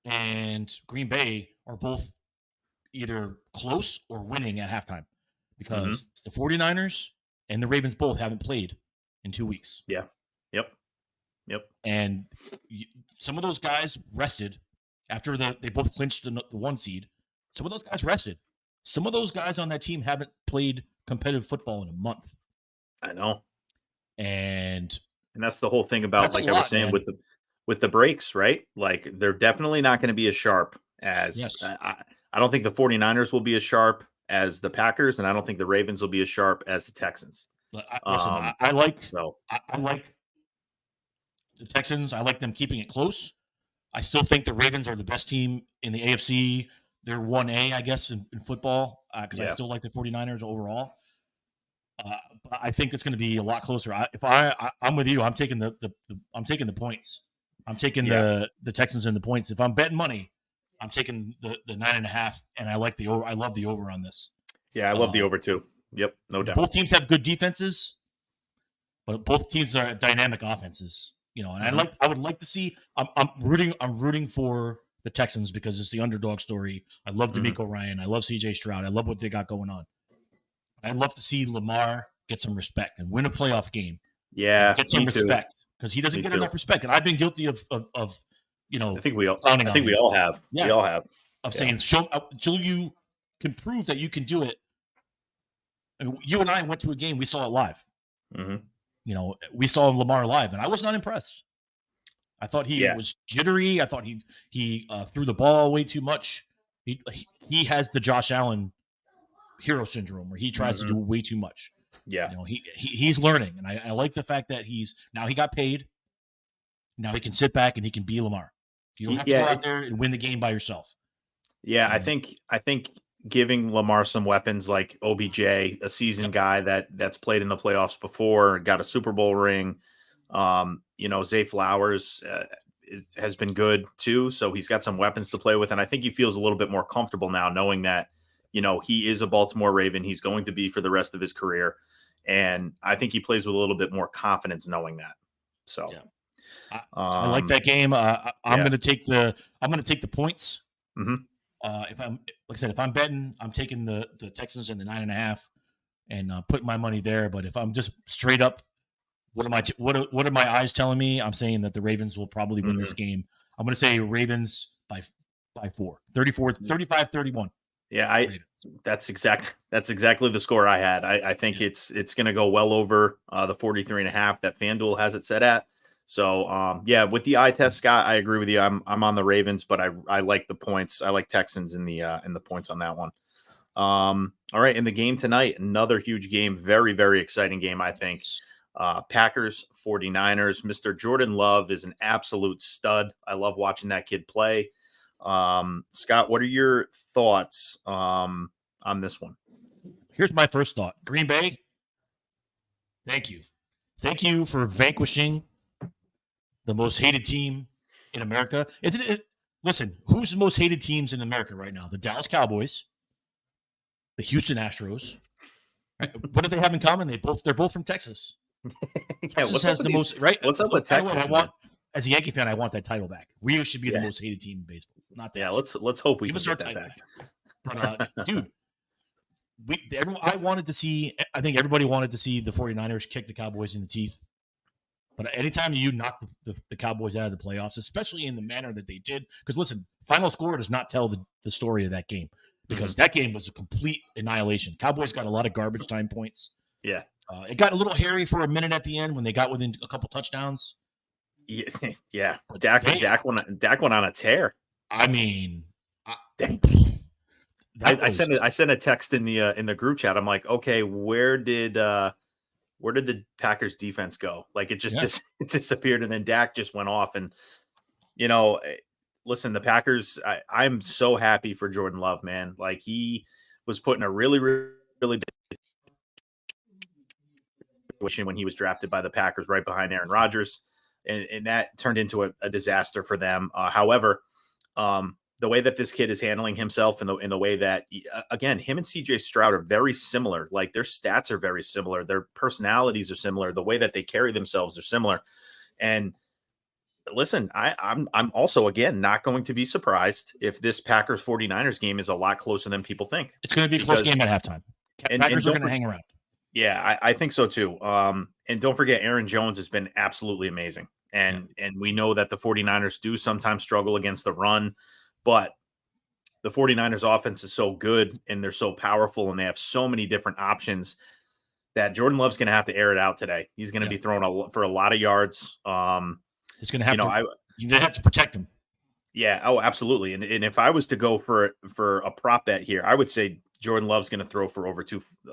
and Green Bay are both either close or winning at halftime because the 49ers and the Ravens both haven't played in 2 weeks. Yeah. Yep. And some of those guys rested after they both clinched the 1 seed. Some of those guys rested. Some of those guys on that team haven't played competitive football in a month. I know. And that's the whole thing about, like I was saying, man, with the breaks, right? Like they're definitely not going to be as sharp as I don't think the 49ers will be as sharp as the Packers, and I don't think the Ravens will be as sharp as the Texans. I like the Texans. I like them keeping it close. I still think the Ravens are the best team in the AFC. They're 1A, I guess, in football because I still like the 49ers overall. But I think it's going to be a lot closer. I'm with you. I'm taking the points. I'm taking the Texans and the points. If I'm betting money, I'm taking the 9.5, and I like the over. I love the over on this. Yeah, I love the over too. Yep, no doubt. Both teams have good defenses, but both teams are dynamic offenses. And I would like to see. I'm rooting for the Texans because it's the underdog story. I love D'Amico Ryan. I love C.J. Stroud. I love what they got going on. I'd love to see Lamar get some respect and win a playoff game. Yeah, get some respect because he doesn't get enough respect. And I've been guilty of I think we all have. Yeah, we all have. Of saying until you can prove that you can do it. I mean, you and I went to a game. We saw it live. We saw Lamar live, and I was not impressed. I thought he was jittery. I thought he threw the ball way too much. He has the Josh Allen hero syndrome where he tries to do way too much. Yeah. He's learning, and I like the fact that he got paid. Now he can sit back and he can be Lamar. You don't have to go out there and win the game by yourself. Yeah, I think giving Lamar some weapons like OBJ, a seasoned guy that's played in the playoffs before, got a Super Bowl ring. Zay Flowers has been good too, so he's got some weapons to play with, and I think he feels a little bit more comfortable now, knowing that he is a Baltimore Raven. He's going to be for the rest of his career, and I think he plays with a little bit more confidence knowing that. So, I like that game. I'm going to take the points. Mm-hmm. If I'm betting, I'm taking the Texans in the 9.5 and putting my money there. But if I'm just straight up, what are my eyes telling me? I'm saying that the Ravens will probably win this game. I'm going to say Ravens by 4, 35-31. Yeah, that's exactly the score I had. I think it's going to go well over the 43.5 that FanDuel has it set at. So, with the eye test, Scott, I agree with you. I'm on the Ravens, but I like the points. I like Texans in the points on that one. All right, in the game tonight, another huge game, very, very exciting game, I think. Packers 49ers. Mr. Jordan Love is an absolute stud. I love watching that kid play. Scott, what are your thoughts on this one? Here's my first thought. Green Bay, thank you. Thank you for vanquishing the most hated team in America. Listen, who's the most hated teams in America right now? The Dallas Cowboys, the Houston Astros. Right? What do they have in common? They're both from Texas. Texas has the most, right? What's up with Texas? As a Yankee fan, I want that title back. We should be the most hated team in baseball. Not that. Yeah, let's hope we can get that back. But dude, I think everybody wanted to see the 49ers kick the Cowboys in the teeth. But anytime you knock the Cowboys out of the playoffs, especially in the manner that they did, because listen, final score does not tell the story of that game, because that game was a complete annihilation. Cowboys got a lot of garbage time points. Yeah. It got a little hairy for a minute at the end when they got within a couple touchdowns. Yeah. Dak went on a tear. I mean, I sent a text in the group chat. I'm like, okay, where did the Packers defense go? Like it just it disappeared, and then Dak just went off. And listen, the Packers. I'm so happy for Jordan Love, man. Like he was put in a really, really, really situation when he was drafted by the Packers, right behind Aaron Rodgers, and that turned into a disaster for them. However, the way that this kid is handling himself in the way that, again, him and CJ Stroud are very similar. Like their stats are very similar. Their personalities are similar. The way that they carry themselves are similar. And listen, I'm also, again, not going to be surprised if this Packers 49ers game is a lot closer than people think. It's going to be a close game at halftime. Packers are going to hang around. Yeah, I think so too. And don't forget, Aaron Jones has been absolutely amazing. And we know that the 49ers do sometimes struggle against the run. But the 49ers offense is so good and they're so powerful and they have so many different options that Jordan Love's going to have to air it out today. He's going to be thrown for a lot of yards. He's going to have you have to protect him. Yeah. Oh, absolutely. And if I was to go for a prop bet here, I would say Jordan Love's going to throw for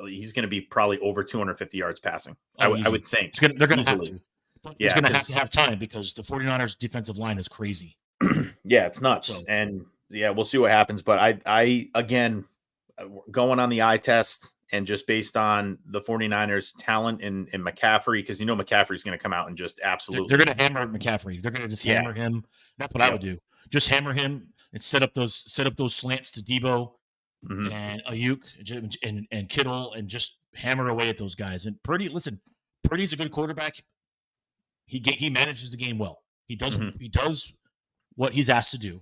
he's going to be probably over 250 yards passing. I would think. They're going to have to. He's going to have time because the 49ers defensive line is crazy. Yeah, it's nuts. And we'll see what happens. But I again, going on the eye test and just based on the 49ers talent and McCaffrey, because McCaffrey's going to come out and just absolutely. They're going to hammer McCaffrey. They're going to just hammer him. That's what I would do. Just hammer him and set up those slants to Debo and Ayuk and Kittle and just hammer away at those guys. And Purdy's a good quarterback. He manages the game well. He does what he's asked to do,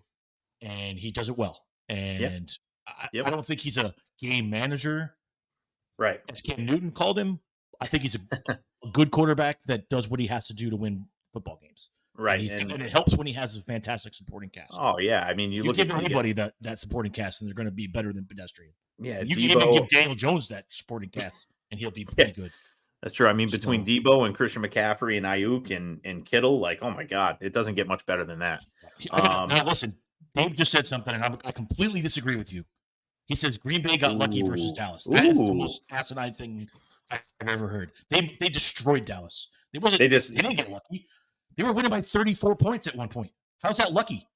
and he does it well. And I don't think he's a game manager, right? As Cam Newton called him. I think he's a good quarterback that does what he has to do to win football games. Right. And it helps when he has a fantastic supporting cast. Oh, yeah. I mean, you look give anybody that supporting cast, and they're going to be better than pedestrian. Yeah. You can even give Daniel Jones that supporting cast, and he'll be pretty good. That's true. I mean, between Debo and Christian McCaffrey and Ayuk and Kittle, like, oh my God, it doesn't get much better than that. Now, listen, Dave just said something, and I completely disagree with you. He says Green Bay got lucky versus Dallas. That is the most asinine thing I've ever heard. They destroyed Dallas. They didn't get lucky. They were winning by 34 points at one point. How's that lucky?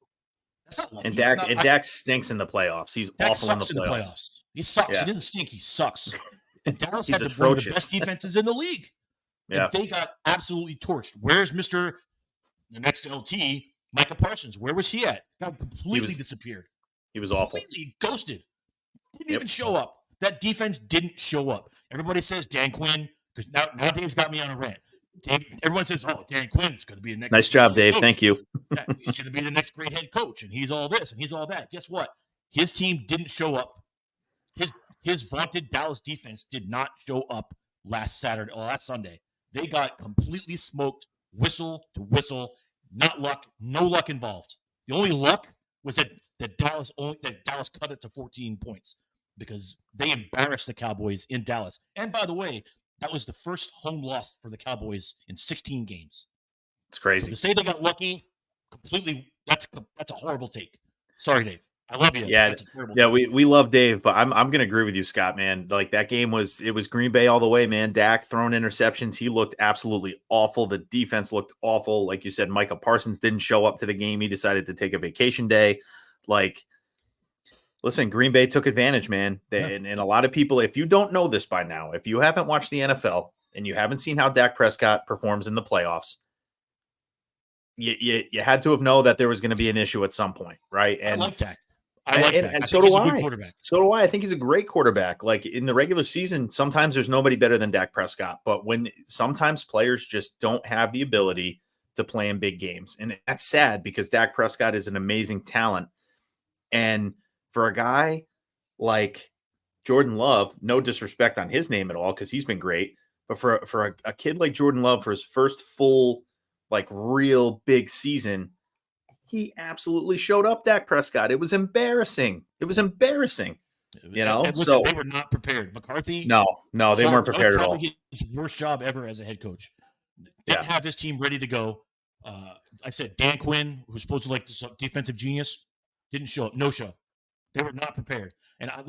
That's not lucky. And Dak stinks in the playoffs. He's awful in the playoffs. He sucks. Yeah. He doesn't stink. He sucks. And Dallas had He's one of the best defenses in the league. Yeah. And they got absolutely torched. Where's the next LT, Micah Parsons? Where was he at? Got completely disappeared. He was awful. Completely ghosted. Didn't even show up. That defense didn't show up. Everybody says Dan Quinn, because now Dave's got me on a rant. Everyone says, "Oh, Dan Quinn's going to be the next." Nice job, Dave. Coach. Thank you. Yeah, he's going to be the next great head coach, and he's all this and he's all that. Guess what? His team didn't show up. His vaunted Dallas defense did not show up last Sunday. They got completely smoked, whistle to whistle. Not luck, no luck involved. The only luck was that Dallas cut it to 14 points because they embarrassed the Cowboys in Dallas. And by the way, that was the first home loss for the Cowboys in 16 games. It's crazy. So to say they got lucky, completely, that's a horrible take. Sorry, Dave. I love you. Yeah, we love Dave, but I'm going to agree with you, Scott, man. Like that game was Green Bay all the way, man. Dak throwing interceptions. He looked absolutely awful. The defense looked awful. Like you said, Micah Parsons didn't show up to the game. He decided to take a vacation day. Like, listen, Green Bay took advantage, man. And a lot of people, if you don't know this by now, if you haven't watched the NFL and you haven't seen how Dak Prescott performs in the playoffs, you had to have known that there was going to be an issue at some point, right? And I like Dak. And so do I. So do I. I think he's a great quarterback. Like in the regular season, sometimes there's nobody better than Dak Prescott. But when sometimes players just don't have the ability to play in big games. And that's sad because Dak Prescott is an amazing talent. And for a guy like Jordan Love, no disrespect on his name at all, because he's been great. But for a kid like Jordan Love, for his first full, like real big season, he absolutely showed up, Dak Prescott. It was embarrassing. You know, and listen, they were not prepared. McCarthy. No, they weren't prepared at all. His worst job ever as a head coach. Didn't have his team ready to go. I said Dan Quinn, who's supposed to like this defensive genius, didn't show up. No show. They were not prepared. And I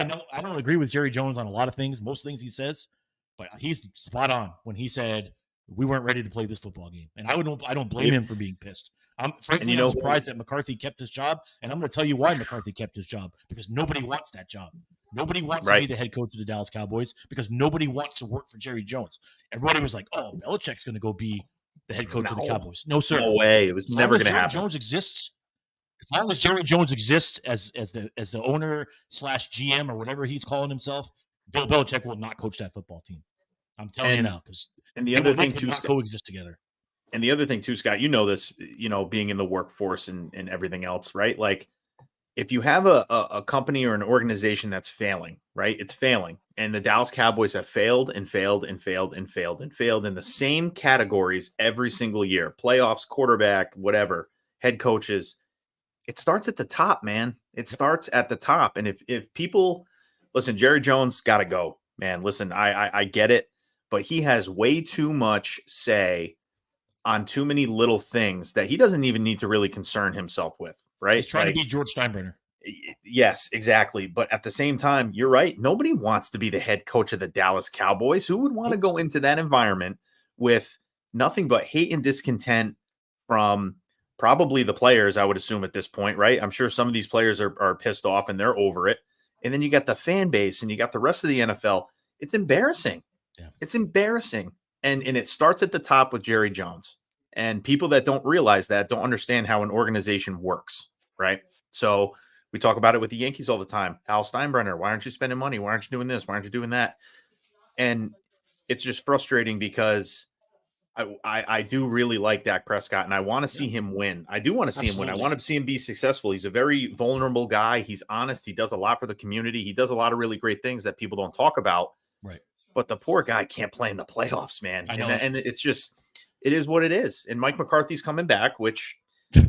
know I don't agree with Jerry Jones on a lot of things, most things he says, but he's spot on when he said we weren't ready to play this football game. And I don't blame him for being pissed. I'm surprised that McCarthy kept his job, and I'm going to tell you why McCarthy kept his job, because nobody wants that job. Nobody wants to be the head coach of the Dallas Cowboys because nobody wants to work for Jerry Jones. Everybody was like, "Oh, Belichick's going to go be the head coach of the Cowboys." No, sir. No way. It was never going to happen. As long as Jerry Jones exists as the owner / GM or whatever he's calling himself, Bill Belichick will not coach that football team. I'm telling you now, because the other thing too, not coexist together. And the other thing too, Scott, you know this, being in the workforce and everything else, right? Like if you have a company or an organization that's failing, right? It's failing. And the Dallas Cowboys have failed and failed and failed and failed and failed in the same categories every single year. Playoffs, quarterback, whatever, head coaches. It starts at the top, man. It starts at the top. And if people listen, Jerry Jones got to go, man. Listen, I get it, but he has way too much say on too many little things that he doesn't even need to really concern himself with, right? He's trying to be George Steinbrenner. Yes, exactly. But at the same time, you're right. Nobody wants to be the head coach of the Dallas Cowboys. Who would want to go into that environment with nothing but hate and discontent from probably the players, I would assume at this point, right? I'm sure some of these players are pissed off and they're over it. And then you got the fan base and you got the rest of the NFL. It's embarrassing. Yeah. It's embarrassing. And it starts at the top with Jerry Jones. And people that don't realize that don't understand how an organization works, right? So we talk about it with the Yankees all the time. Hal Steinbrenner, why aren't you spending money? Why aren't you doing this? Why aren't you doing that? And it's just frustrating because I do really like Dak Prescott, and I want to see him win. I do want to see him win. I want to see him be successful. He's a very vulnerable guy. He's honest. He does a lot for the community. He does a lot of really great things that people don't talk about. Right. But the poor guy can't play in the playoffs, man. I know. And it's just, it is what it is. And Mike McCarthy's coming back, which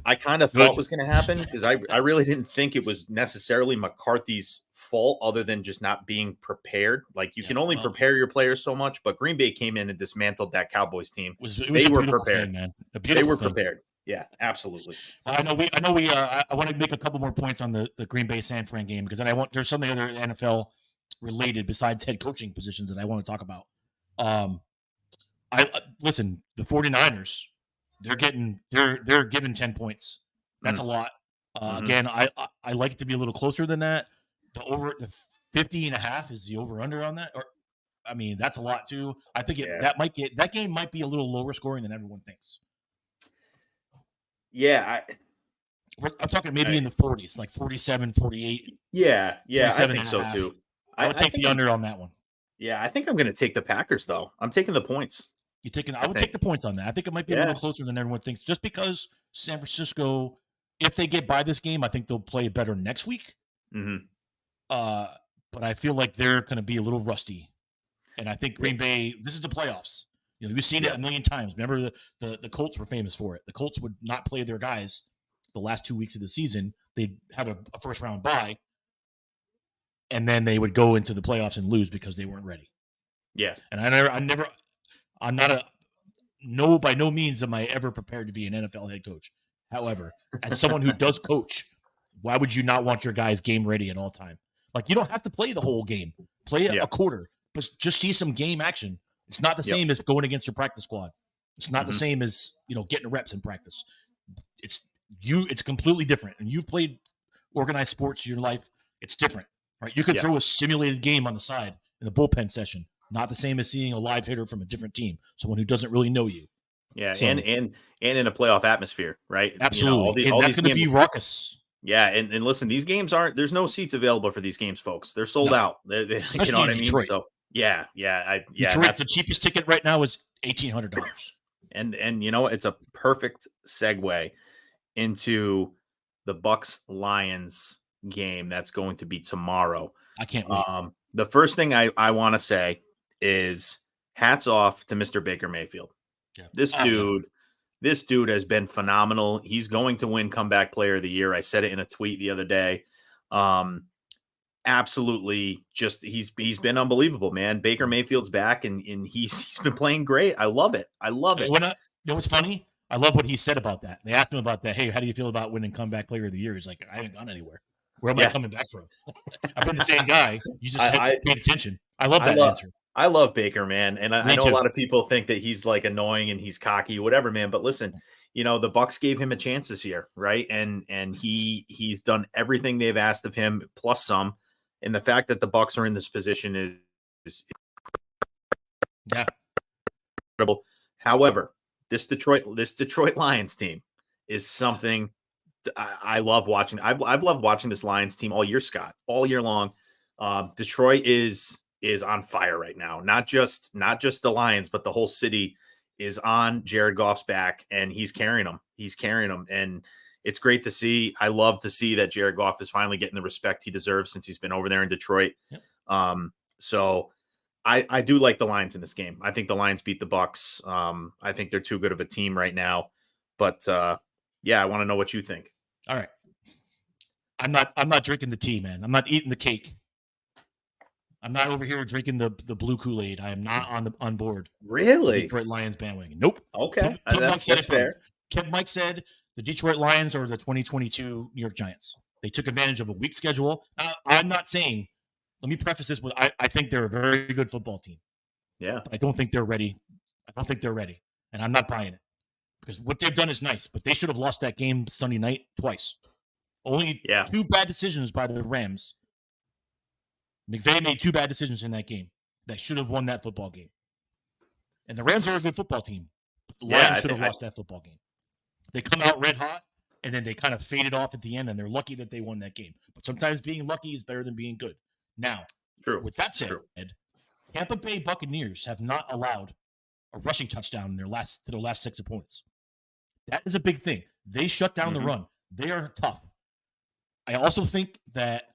I kind of thought was going to happen because I really didn't think it was necessarily McCarthy's fault other than just not being prepared. Like you can only prepare your players so much, but Green Bay came in and dismantled that Cowboys team. They were prepared, man. They were prepared. Yeah, absolutely. I want to make a couple more points on the Green Bay San Fran game because then there's some other NFL related besides head coaching positions that I want to talk about. I listen, the 49ers, they're given 10 points. That's a lot. Again, I like it to be a little closer than that. The 50 and a half is the over under on that. Or I mean, that's a lot too. I think that game might be a little lower scoring than everyone thinks. Yeah, I'm talking maybe in the 40s, like 47, 48. Yeah, I think so too. I would take the under on that one. Yeah, I think I'm going to take the Packers though. I'm taking the points. I would take the points on that. I think it might be a little closer than everyone thinks, just because San Francisco, if they get by this game, I think they'll play better next week. But I feel like they're going to be a little rusty, and I think Green Bay. This is the playoffs. We've seen it a million times. Remember, the Colts were famous for it. The Colts would not play their guys the last 2 weeks of the season. They'd have a first round bye, and then they would go into the playoffs and lose because they weren't ready. Yeah, and I'm not by no means am I ever prepared to be an NFL head coach. However, as someone who does coach, why would you not want your guys game ready at all time? Like, you don't have to play the whole game. Play a quarter, but just see some game action. It's not the same as going against your practice squad. It's not the same as, getting reps in practice. It's completely different. And you've played organized sports in your life. It's different, right? You could throw a simulated game on the side in the bullpen session. Not the same as seeing a live hitter from a different team, someone who doesn't really know you. Yeah, so, and in a playoff atmosphere, right? Absolutely. And that's going to be ruckus. Yeah, and listen, these games there's no seats available for these games, folks. They're sold out. Especially you know what in Detroit. I mean? So Detroit, the cheapest ticket right now is $1,800. And it's a perfect segue into the Bucks-Lions game that's going to be tomorrow. I can't wait. The first thing I want to say is hats off to Mr. Baker Mayfield. Yeah. This dude has been phenomenal. He's going to win Comeback Player of the Year. I said it in a tweet the other day. Absolutely, just he's been unbelievable, man. Baker Mayfield's back, and he's been playing great. I love it. What's funny? I love what he said about that. They asked him about that. Hey, how do you feel about winning Comeback Player of the Year? He's like, I haven't gone anywhere. Where am I coming back from? I've been the same guy. You just haven't paid attention. I love that answer. I love Baker, man. And I know a lot of people think that he's like annoying and he's cocky, whatever, man. But listen, the Bucks gave him a chance this year, right? And he's done everything they've asked of him, plus some. And the fact that the Bucks are in this position is incredible. However, this Detroit Lions team is something I love watching. I've loved watching this Lions team all year, Scott, all year long. Detroit is on fire right now. Not just the Lions, but the whole city is on Jared Goff's back, and he's carrying them. And it's great to see. I love to see that Jared Goff is finally getting the respect he deserves since he's been over there in Detroit. Yep. So I do like the Lions in this game. I think the Lions beat the Bucks. I think they're too good of a team right now. But I want to know what you think. All right. I'm not drinking the tea, man. I'm not eating the cake. I'm not over here drinking the blue Kool-Aid. I am not on board. Really? The Detroit Lions bandwagon. Nope. Okay. That's fair. Mike said the Detroit Lions are the 2022 New York Giants. They took advantage of a weak schedule. I'm not saying, let me preface this with, I think they're a very good football team. Yeah. But I don't think they're ready. And I'm not buying it. Because what they've done is nice, but they should have lost that game Sunday night twice. Only 2 bad decisions by the Rams. McVay made 2 bad decisions in that game. They should have won that football game. And the Rams are a good football team. The Lions should have lost that football game. They come out red hot, and then they kind of faded off at the end, and they're lucky that they won that game. But sometimes being lucky is better than being good. Now, with that said, Tampa Bay Buccaneers have not allowed a rushing touchdown in their last 6 opponents. That is a big thing. They shut down the run. They are tough. I also think that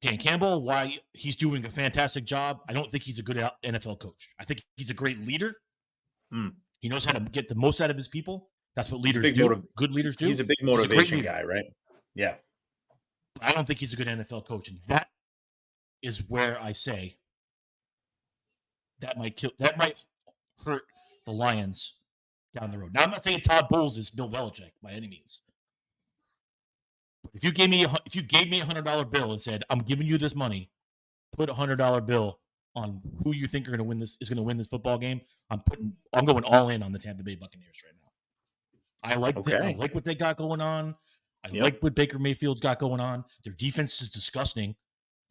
Dan Campbell, while he's doing a fantastic job, I don't think he's a good NFL coach. I think he's a great leader. He knows how to get the most out of his people. That's what leaders do. Good leaders do. He's a big motivation guy, right? Yeah. I don't think he's a good NFL coach. And that is where I say that might hurt the Lions down the road. Now, I'm not saying Todd Bowles is Bill Belichick by any means. But if you gave me a $100 bill and said, I'm giving you this money, put a $100 bill on who you think is going to win this football game, I'm going all in on the Tampa Bay Buccaneers right now. I like what they got going on. I like what Baker Mayfield's got going on. Their defense is disgusting,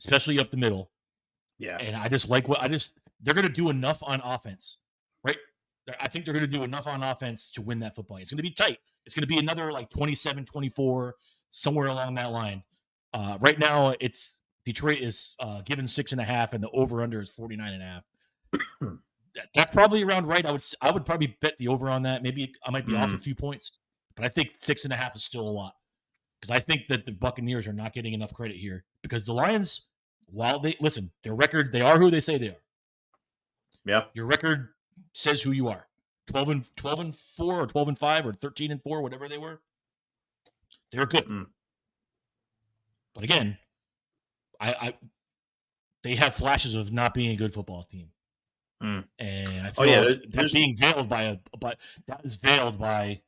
especially up the middle. Yeah. And I just like they're going to do enough on offense, right? I think they're going to do enough on offense to win that football game. It's going to be tight. It's going to be another like 27-24, somewhere along that line. Right now, Detroit is given 6.5, and the over/under is 49.5. That's probably around right. I would probably bet the over on that. Maybe I might be off a few points, but I think 6.5 is still a lot because I think that the Buccaneers are not getting enough credit here because the Lions, while their record, they are who they say they are. Yeah, your record says who you are. 12-4 or 12-5 or 13-4, whatever they were. They're good. But again, they have flashes of not being a good football team. And I feel like that's being veiled that is veiled by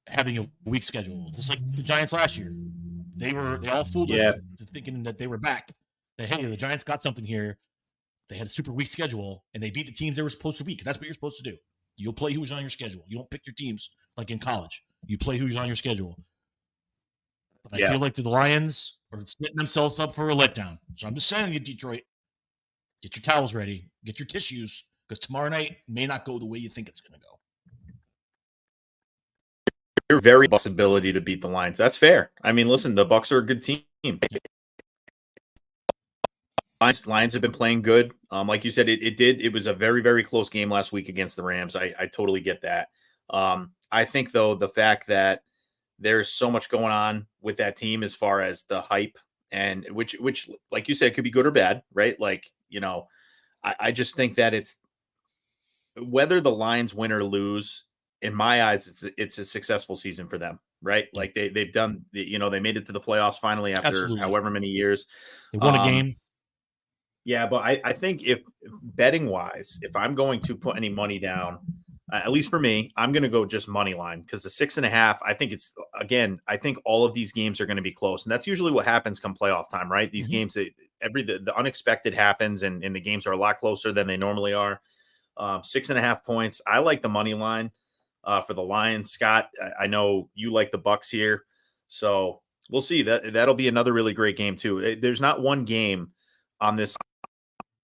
having a weak schedule. Just like the Giants last year. They all fooled us to thinking that they were back. That hey, the Giants got something here. They had a super weak schedule, and they beat the teams they were supposed to beat. That's what you're supposed to do. You'll play who's on your schedule. You don't pick your teams like in college. You play who's on your schedule. But I feel like the Lions are setting themselves up for a letdown. So I'm just saying to Detroit, get your towels ready. Get your tissues, because tomorrow night may not go the way you think it's going to go. Your very possibility to beat the Lions. That's fair. I mean, listen, the Bucs are a good team. Lions have been playing good. Like you said, it was a very, very close game last week against the Rams. I totally get that. I think, though, the fact that there's so much going on with that team as far as the hype, and which, like you said, could be good or bad, right? Like, I just think that it's whether the Lions win or lose, in my eyes, it's a successful season for them, right? Like they've done, they made it to the playoffs finally after however many years. They won a game. Yeah, but I think if betting wise, if I'm going to put any money down, at least for me, I'm going to go just money line because the 6.5, I think all of these games are going to be close. And that's usually what happens come playoff time, right? These games, the unexpected happens and the games are a lot closer than they normally are. 6.5 points. I like the money line for the Lions. Scott, I know you like the Bucs here. So we'll see. That'll be another really great game too. There's not one game on this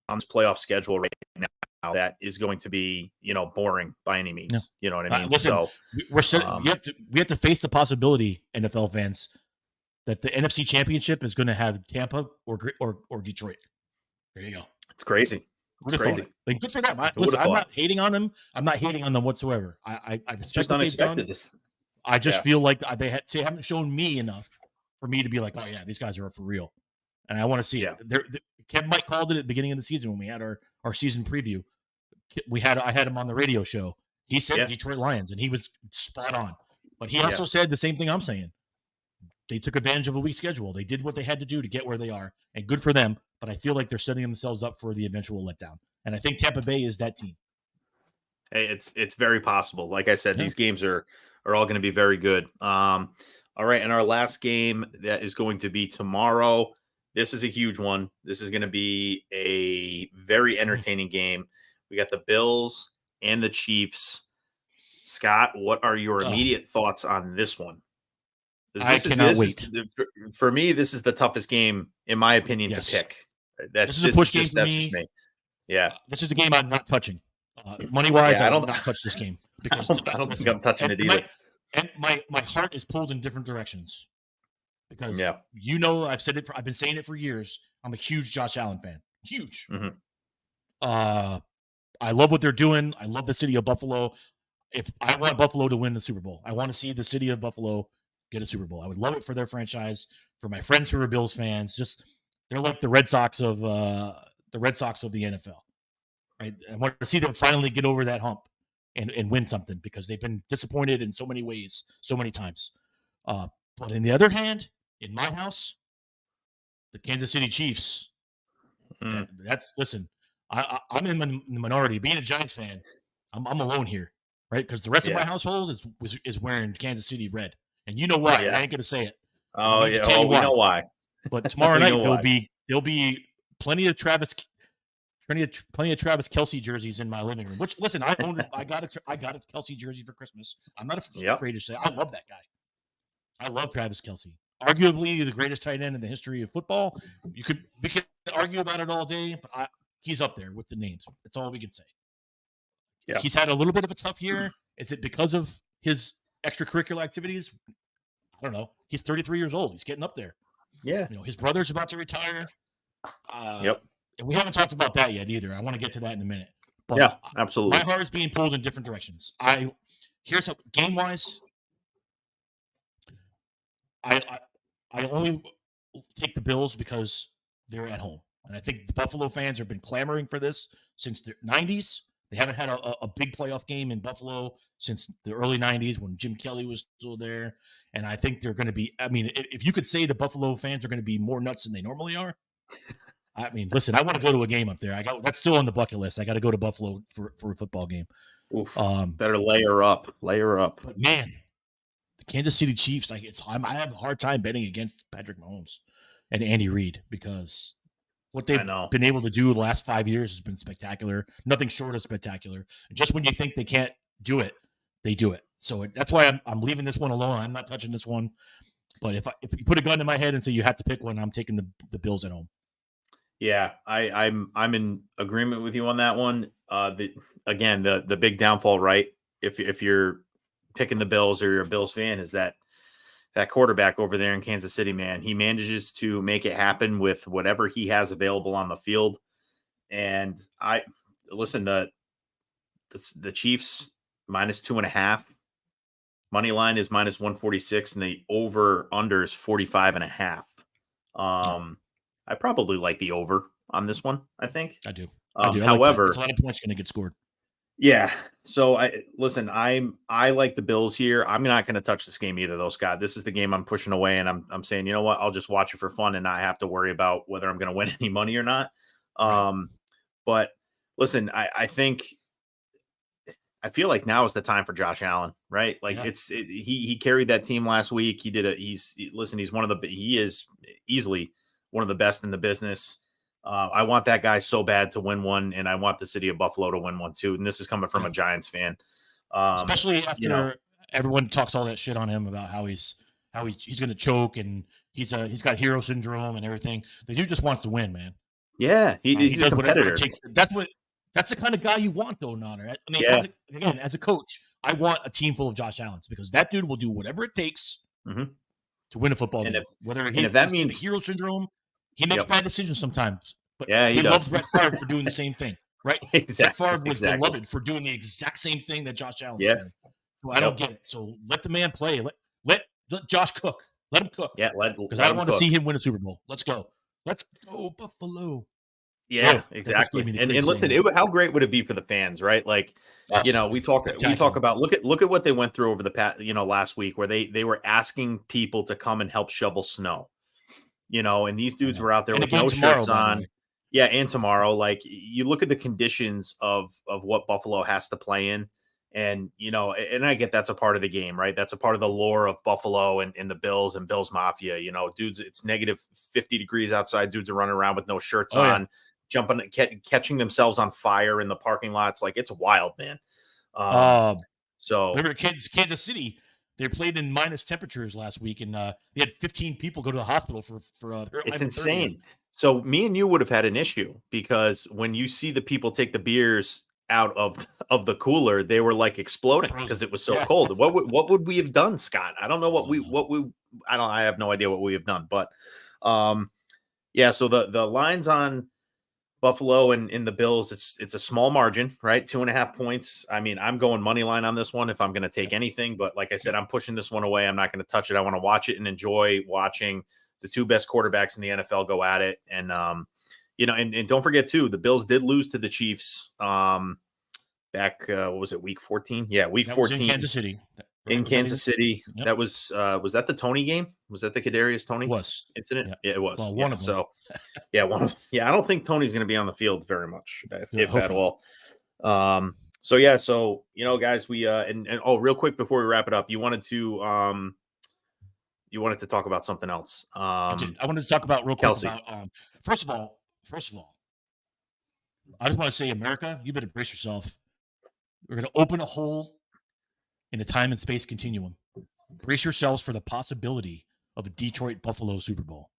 playoff schedule right now that is going to be, boring by any means. No. You know what I mean? Listen, we have to face the possibility, NFL fans, that the NFC Championship is going to have Tampa or Detroit. There you go. It's crazy. It's crazy. Like, good for them. Listen, I'm not hating on them. I'm not hating on them whatsoever. I respect what they've done. I just feel like they haven't shown me enough for me to be like, oh yeah, these guys are for real, and I want to see it. Kevin Mike called it at the beginning of the season when we had our season preview. I had him on the radio show. He said Detroit Lions, and he was spot on. But he also said the same thing I'm saying. They took advantage of a weak schedule. They did what they had to do to get where they are, and good for them. But I feel like they're setting themselves up for the eventual letdown. And I think Tampa Bay is that team. Hey, it's very possible. Like I said, these games are all going to be very good. All right, and our last game that is going to be tomorrow. This is a huge one. This is going to be a very entertaining game. We got the Bills and the Chiefs. Scott, what are your immediate thoughts on this one? I cannot wait. For me, this is the toughest game, in my opinion, to pick. This is a push game for me. Yeah. This is a game I'm not touching. Money-wise, I don't touch this game. Because I don't think I'm touching it either. And my heart is pulled in different directions. Because I've been saying it for years. I'm a huge Josh Allen fan. Huge. I love what they're doing. I love the city of Buffalo. If I want Buffalo to win the Super Bowl, I want to see the city of Buffalo get a Super Bowl. I would love it for their franchise, for my friends who are Bills fans. They're like the Red Sox of the NFL. Right? I want to see them finally get over that hump and win something because they've been disappointed in so many ways, so many times. But on the other hand, in my house, the Kansas City Chiefs. Listen. I'm in the minority. Being a Giants fan, I'm alone here, right? Because the rest of my household is wearing Kansas City red, and you know why? I ain't gonna say it. Oh yeah, we know why. But tomorrow night there'll be plenty of Travis Plenty of Travis Kelce jerseys in my living room. Which, listen, I owned it. I got a Kelce jersey for Christmas. I'm not afraid to say I love that guy. I love Travis Kelce. Arguably the greatest tight end in the history of football. We could argue about it all day, but he's up there with the names. That's all we can say. Yeah. He's had a little bit of a tough year. Is it because of his extracurricular activities? I don't know. He's 33 years old. He's getting up there. Yeah. His brother's about to retire. Yep. And we haven't talked about that yet either. I want to get to that in a minute. But yeah, absolutely. My heart is being pulled in different directions. Here's how game-wise, I only take the Bills because they're at home. And I think the Buffalo fans have been clamoring for this since the 90s. They haven't had a big playoff game in Buffalo since the early 90s when Jim Kelly was still there. And I think they're going to be – I mean, if you could say the Buffalo fans are going to be more nuts than they normally are, I mean, listen, I want to go to a game up there. That's still on the bucket list. I got to go to Buffalo for a football game. Oof, better layer up. But, man, the Kansas City Chiefs, I have a hard time betting against Patrick Mahomes and Andy Reid because – what they've been able to do the last 5 years has been spectacular. Nothing short of spectacular. And just when you think they can't do it, they do it. So that's why I'm leaving this one alone. I'm not touching this one. But if you put a gun in my head and say you have to pick one, I'm taking the Bills at home. Yeah, I'm in agreement with you on that one. The big downfall, right? If you're picking the Bills or you're a Bills fan, is that quarterback over there in Kansas City, man, he manages to make it happen with whatever he has available on the field. And the Chiefs -2.5, money line is -146, and the over under is 45.5. I probably like the over on this one. I think I do. However, it's a lot of points going to get scored. Yeah. So I like the Bills here. I'm not going to touch this game either, though, Scott. This is the game I'm pushing away, and I'm saying, you know what? I'll just watch it for fun and not have to worry about whether I'm going to win any money or not. Right. But listen, I feel like now is the time for Josh Allen, right? Like he carried that team last week. He is easily one of the best in the business. I want that guy so bad to win one, and I want the city of Buffalo to win one too. And this is coming from a Giants fan, especially after everyone talks all that shit on him about how he's going to choke and he's got hero syndrome and everything. The dude just wants to win, man. Yeah, he's a competitor. It takes. That's the kind of guy you want, though, Nonner. I mean, as a coach, I want a team full of Josh Allens because that dude will do whatever it takes to win a football game. If that means hero syndrome. He makes bad decisions sometimes, but he loves Brett Favre for doing the same thing, right? Exactly. Brett Favre was beloved for doing the exact same thing that Josh Allen was doing. So I don't get it. So let the man play. Let Josh cook. Let him cook. Yeah, because I don't want to see him win a Super Bowl. Let's go. Let's go, Buffalo. Yeah, exactly. And listen, how great would it be for the fans, right? Like, we talk about look at what they went through over the past, last week, where they were asking people to come and help shovel snow. And these dudes were out there with no shirts on. Yeah, and tomorrow, like you look at the conditions of what Buffalo has to play in, and and I get that's a part of the game, right? That's a part of the lore of Buffalo and the Bills and Bills Mafia. Dudes, it's negative 50 degrees outside. Dudes are running around with no shirts on, jumping, catching themselves on fire in the parking lots. Like it's wild, man. So remember Kansas City. They played in minus temperatures last week, and they had 15 people go to the hospital for it's insane. So me and you would have had an issue because when you see the people take the beers out of the cooler, they were like exploding because it was so cold. What would we have done, Scott? I don't know I have no idea what we have done, but so the lines on Buffalo and in the Bills, it's a small margin, right? 2.5 points. I mean, I'm going money line on this one if I'm going to take anything. But like I said, I'm pushing this one away. I'm not going to touch it. I want to watch it and enjoy watching the two best quarterbacks in the NFL go at it. And and don't forget too, the Bills did lose to the Chiefs back. What was it? Week 14? Yeah, week 14 in Kansas City. Kansas City. Yep. That was that the Tony game? Was that the Kadarius Tony incident? Yeah, it was. Well, one of them. So I don't think Tony's going to be on the field very much, if at all. So guys, we real quick before we wrap it up, you wanted to talk about something else. I wanted to talk about real quick about first of all, I just want to say, America, you better brace yourself. We're going to open a hole in the time and space continuum. Brace yourselves for the possibility of a Detroit Buffalo Super Bowl.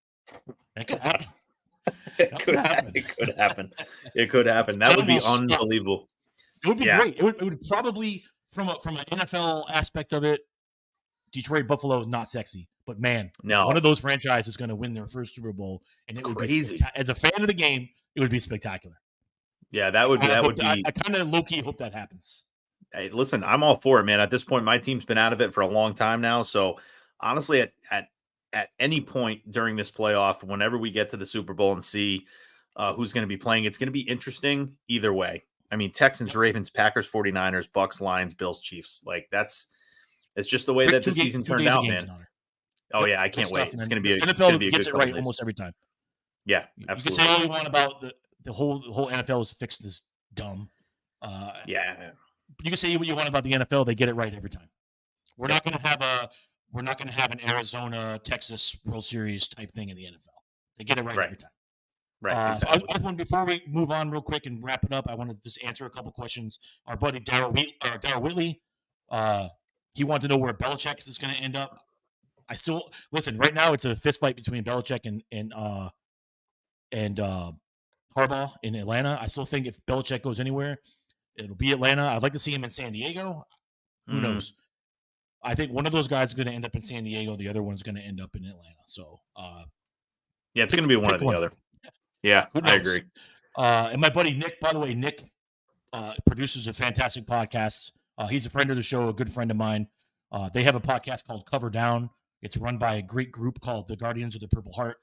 That could happen. It could happen. It could happen. That would be unbelievable. It would be great. It would probably, from an NFL aspect of it, Detroit Buffalo is not sexy, but man, one of those franchises is going to win their first Super Bowl, and it would be as a fan of the game, it would be spectacular. Yeah, that would be. I kind of low key hope that happens. Hey, listen, I'm all for it, man. At this point, my team's been out of it for a long time now. So honestly, at any point during this playoff, whenever we get to the Super Bowl and see who's going to be playing, it's going to be interesting either way. I mean, Texans, Ravens, Packers, 49ers, Bucks, Lions, Bills, Chiefs. Like it's just the way that the season turned out, man. Oh yeah, I can't wait. It's going to be NFL gets it right almost every time. Yeah, absolutely. You can say all you want about the whole NFL is fixed as dumb. Yeah. You can say what you want about the NFL; they get it right every time. We're not going to have an Arizona Texas World Series type thing in the NFL. They get it right every time. Right. Exactly. So I want, before we move on real quick and wrap it up, I want to just answer a couple questions. Our buddy Darryl Whitley, he wanted to know where Belichick is going to end up. I still listen. Right now, it's a fist fight between Belichick and Harbaugh in Atlanta. I still think if Belichick goes anywhere, it'll be Atlanta. I'd like to see him in San Diego. Who knows? I think one of those guys is going to end up in San Diego. The other one's going to end up in Atlanta. So, yeah, it's going to be one or the other. Yeah, I agree. And my buddy Nick, by the way, Nick produces a fantastic podcast. He's a friend of the show, a good friend of mine. They have a podcast called Cover Down. It's run by a great group called the Guardians of the Purple Heart.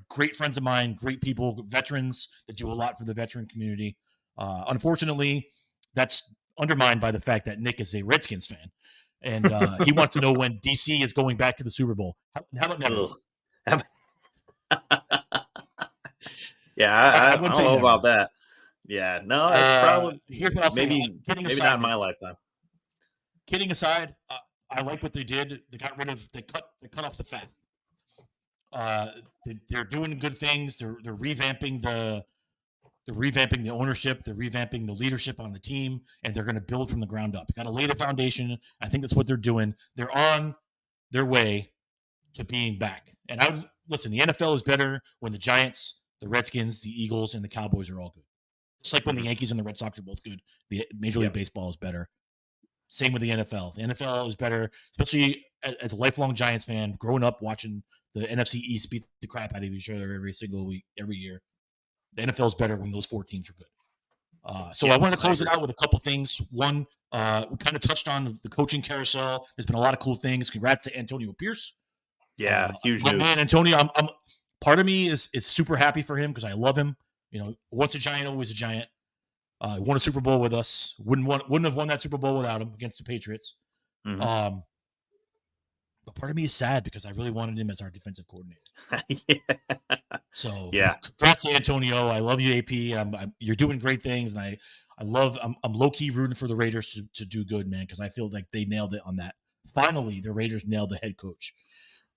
Great friends of mine, great people, veterans that do a lot for the veteran community. Unfortunately, that's undermined by the fact that Nick is a Redskins fan. And he wants to know when DC is going back to the Super Bowl. How about never? Yeah, I don't know about that. Yeah, no, it's probably here's what I'll say. Maybe not in my lifetime. Kidding aside, I like what they did. They cut off the fat. They're doing good things. They're revamping the ownership. They're revamping the leadership on the team, and they're going to build from the ground up. Got to lay the foundation. I think that's what they're doing. They're on their way to being back. And listen, the NFL is better when the Giants, the Redskins, the Eagles, and the Cowboys are all good. It's like when the Yankees and the Red Sox are both good. The Major League Baseball is better. Same with the NFL. The NFL is better, especially as a lifelong Giants fan, growing up watching the NFC East beat the crap out of each other every single week, every year. The NFL is better when those four teams are good. So I want to close it out with a couple things. One, we kind of touched on the coaching carousel. There's been a lot of cool things. Congrats to Antonio Pierce. Yeah, huge news. Man, Antonio, I'm part of me is super happy for him because I love him. You know, once a Giant, always a Giant. Won a Super Bowl with us. Wouldn't have won that Super Bowl without him against the Patriots. Mm-hmm. But part of me is sad because I really wanted him as our defensive coordinator. So congrats to Antonio. I love you, AP. You're doing great things, and I'm low key rooting for the Raiders to do good, man, because I feel like they nailed it on that. Finally, the Raiders nailed the head coach.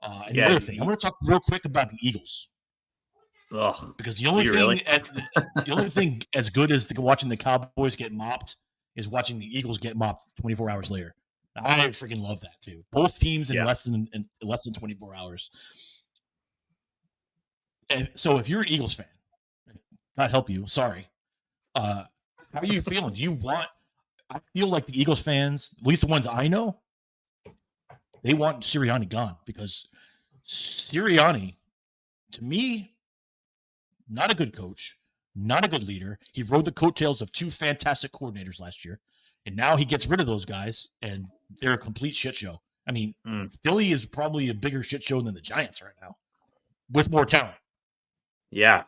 And the other thing, I want to talk real quick about the Eagles. Ugh, because the only thing as good as watching the Cowboys get mopped is watching the Eagles get mopped 24 hours later. I freaking love that too. Both teams in less than 24 hours. And so if you're an Eagles fan, God help you. Sorry. How are you feeling? I feel like the Eagles fans, at least the ones I know, they want Sirianni gone because Sirianni, to me, not a good coach, not a good leader. He rode the coattails of two fantastic coordinators last year, and now he gets rid of those guys, and they're a complete shit show. I mean, Philly is probably a bigger shit show than the Giants right now, with more talent. Yeah.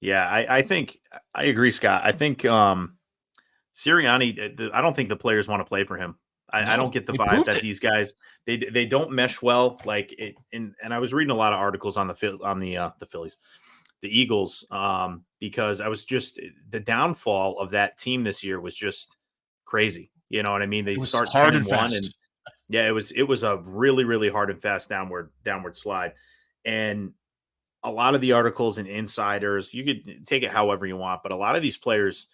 I think I agree, Scott. I think Sirianni. I don't think the players want to play for him. I don't get the vibe that these guys they don't mesh well. Like it, and I was reading a lot of articles on the Phillies, the Eagles, because I was just the downfall of that team this year was just crazy. You know what I mean? They start 10-1, and it was a really, really hard and fast downward slide. And a lot of the articles and insiders, you could take it however you want, but a lot of these players,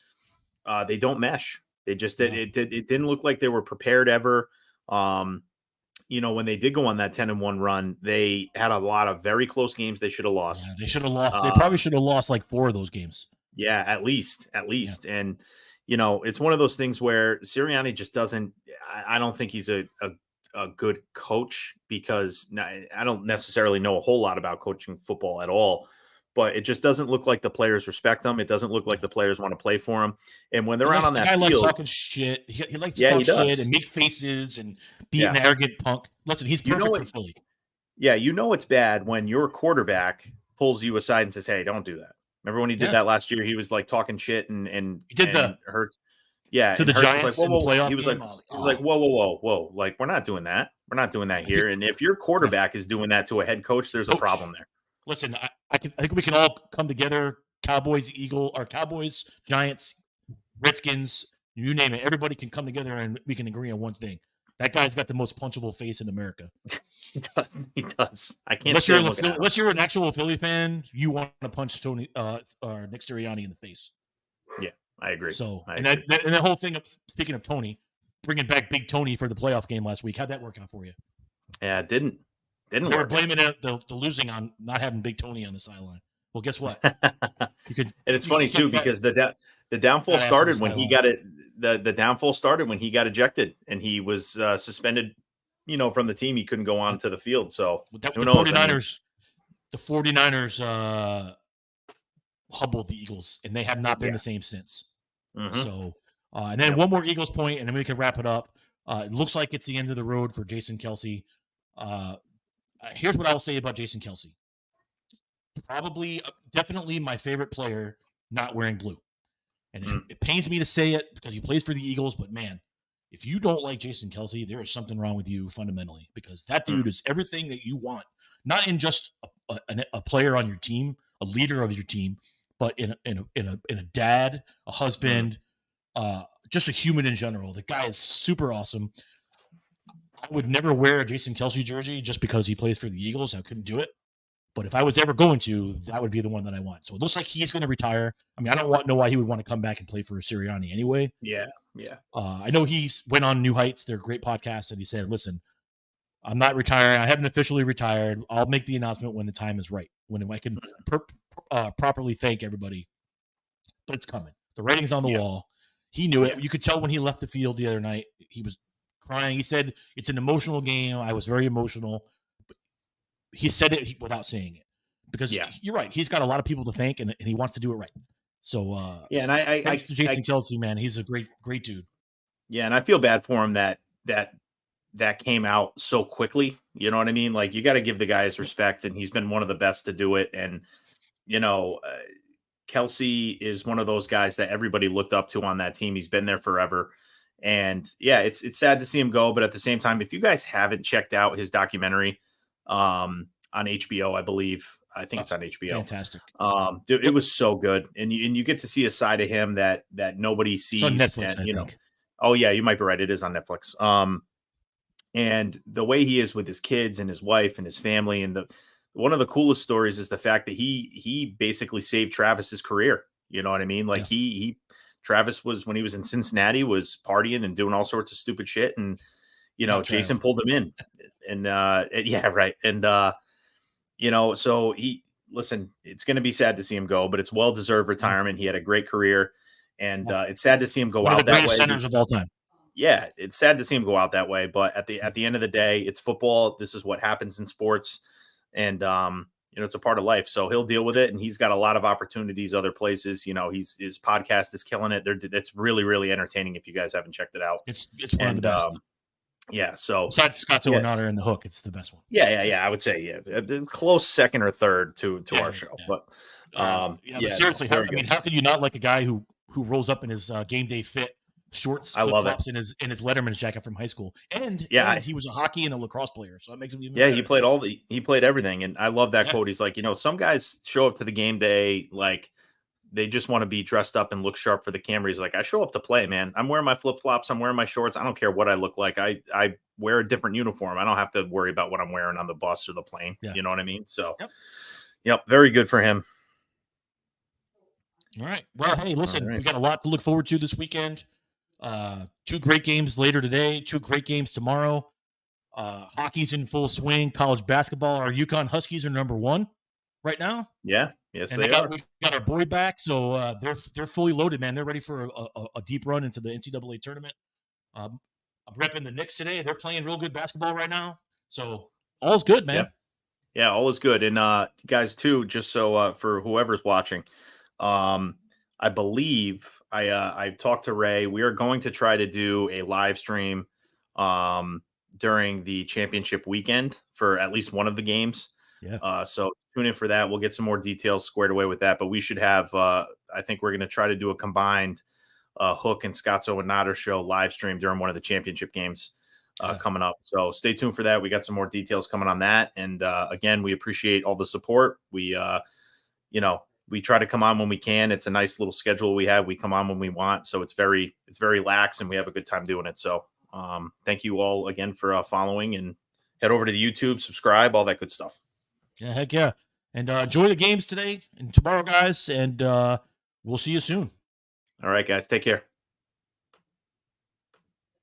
they don't mesh. They just it didn't look like they were prepared ever. When they did go on that 10-1 run, they had a lot of very close games they should have lost. Yeah, they should have lost. They probably should have lost like 4 of those games. Yeah, at least. Yeah. And it's one of those things where Sirianni just doesn't. I don't think he's a good coach, because I don't necessarily know a whole lot about coaching football at all. But it just doesn't look like the players respect him. It doesn't look like the players want to play for him. And when they're out on that field, likes talking shit. He likes to talk shit and make faces and be an arrogant punk. Listen, he's perfect for Philly. Yeah, it's bad when your quarterback pulls you aside and says, "Hey, don't do that." Remember when he did that last year? He was like talking shit and he did Hurts. Yeah, to the Giants was like, whoa. He was like, whoa. Like, we're not doing that. We're not doing that here. And if your quarterback is doing that to a head coach, there's a problem there. Listen, I think we can all come together. Cowboys, Giants, Redskins, you name it. Everybody can come together and we can agree on one thing. That guy's got the most punchable face in America. He does. I can't. Unless you're an actual Philly fan, you want to punch Tony or Nick Sirianni in the face. Yeah, I agree. So, that whole thing of, speaking of Tony, bringing back Big Tony for the playoff game last week, how'd that work out for you? Yeah, it didn't. They were blaming the losing on not having Big Tony on the sideline. Well, guess what? And it's funny too, because the downfall started when he got it. The downfall started when he got ejected and he was suspended, from the team. He couldn't go on to the field. So the 49ers humbled the Eagles, and they have not been the same since. Mm-hmm. So, and then one more Eagles point, and then we can wrap it up. It looks like it's the end of the road for Jason Kelce. Here's what I'll say about Jason Kelce. Definitely my favorite player not wearing blue. And it pains me to say it because he plays for the Eagles, but man, if you don't like Jason Kelce, there is something wrong with you fundamentally, because that dude is everything that you want, not in just a player on your team, a leader of your team, but in a dad, a husband, just a human in general. The guy is super awesome. I would never wear a Jason Kelce jersey just because he plays for the Eagles. I couldn't do it. But if I was ever going to, that would be the one that I want. So it looks like he's going to retire. I mean, I don't know why he would want to come back and play for Sirianni anyway. Yeah. I know he went on New Heights, their great podcast, and he said, listen, I'm not retiring. I haven't officially retired. I'll make the announcement when the time is right, when I can properly thank everybody. But it's coming. The writing's on the wall. He knew it. You could tell when he left the field the other night. He was crying. He said, it's an emotional game. I was very emotional. But he said it without saying it. Because you're right. He's got a lot of people to thank, and he wants to do it right. So, and thanks to Jason Kelce, man. He's a great dude. Yeah, and I feel bad for him that came out so quickly. You know what I mean? Like, you got to give the guy his respect, and he's been one of the best to do it. And, Kelce is one of those guys that everybody looked up to on that team. He's been there forever. And it's sad to see him go. But at the same time, if you guys haven't checked out his documentary on HBO, I think it's on HBO. Fantastic. It was so good. And you get to see a side of him that nobody sees. It's on Netflix, and, oh yeah, you might be right. It is on Netflix. And the way he is with his kids and his wife and his family, and one of the coolest stories is the fact that he basically saved Travis's career. You know what I mean? Like Travis was, when he was in Cincinnati, was partying and doing all sorts of stupid shit. And, Jason pulled him in and right. And, so it's going to be sad to see him go, but it's well-deserved retirement. He had a great career, and it's sad to see him go out that way. One of the greatest centers of all time. Yeah, it's sad to see him go out that way, but at the end of the day, it's football. This is what happens in sports, and it's a part of life. So he'll deal with it, and he's got a lot of opportunities other places. His podcast is killing it. It's really, really entertaining. If you guys haven't checked it out, it's one of the best. So besides Scott Orenauer and The Hook, it's the best one. I would say close second or third to our show. But seriously, how could you not like a guy who rolls up in his game day fit shorts, flip-flops, in his Letterman's jacket from high school, and he was a hockey and a lacrosse player, so that makes him even better. He played everything, and I love that quote. He's like, some guys show up to the game day like they just want to be dressed up and look sharp for the camera. He's like, I show up to play, man. I'm wearing my flip-flops. I'm wearing my shorts. I don't care what I look like. I wear a different uniform. I don't have to worry about what I'm wearing on the bus or the plane. Yeah. You know what I mean? So, Yep, very good for him. All right. Well, hey, listen, Right. we got a lot to look forward to this weekend. 2 great games later today, 2 great games tomorrow. Hockey's in full swing. College basketball. Our UConn Huskies are number 1 right now, Yeah, yes, and they are. we got our boy back, so they're fully loaded, man. They're ready for a deep run into the NCAA tournament. I'm repping the Knicks today. They're playing real good basketball right now, so all's good, man. Yeah, all is good. And guys, too, just so for whoever's watching, I believe I talked to Ray. We are going to try to do a live stream during the championship weekend for at least one of the games. Yeah. So tune in for that. We'll get some more details squared away with that. But we should have. I think we're going to try to do a combined Hook and Scotzo and Notter show live stream during one of the championship games. Coming up. So stay tuned for that. We got some more details coming on that. And again, we appreciate all the support. We, we try to come on when we can. It's a nice little schedule we have. We come on when we want. So it's very lax and we have a good time doing it. So thank you all again for following, and head over to the YouTube, subscribe, all that good stuff. Yeah, heck yeah. And enjoy the games today and tomorrow, guys. And we'll see you soon. All right, guys. Take care.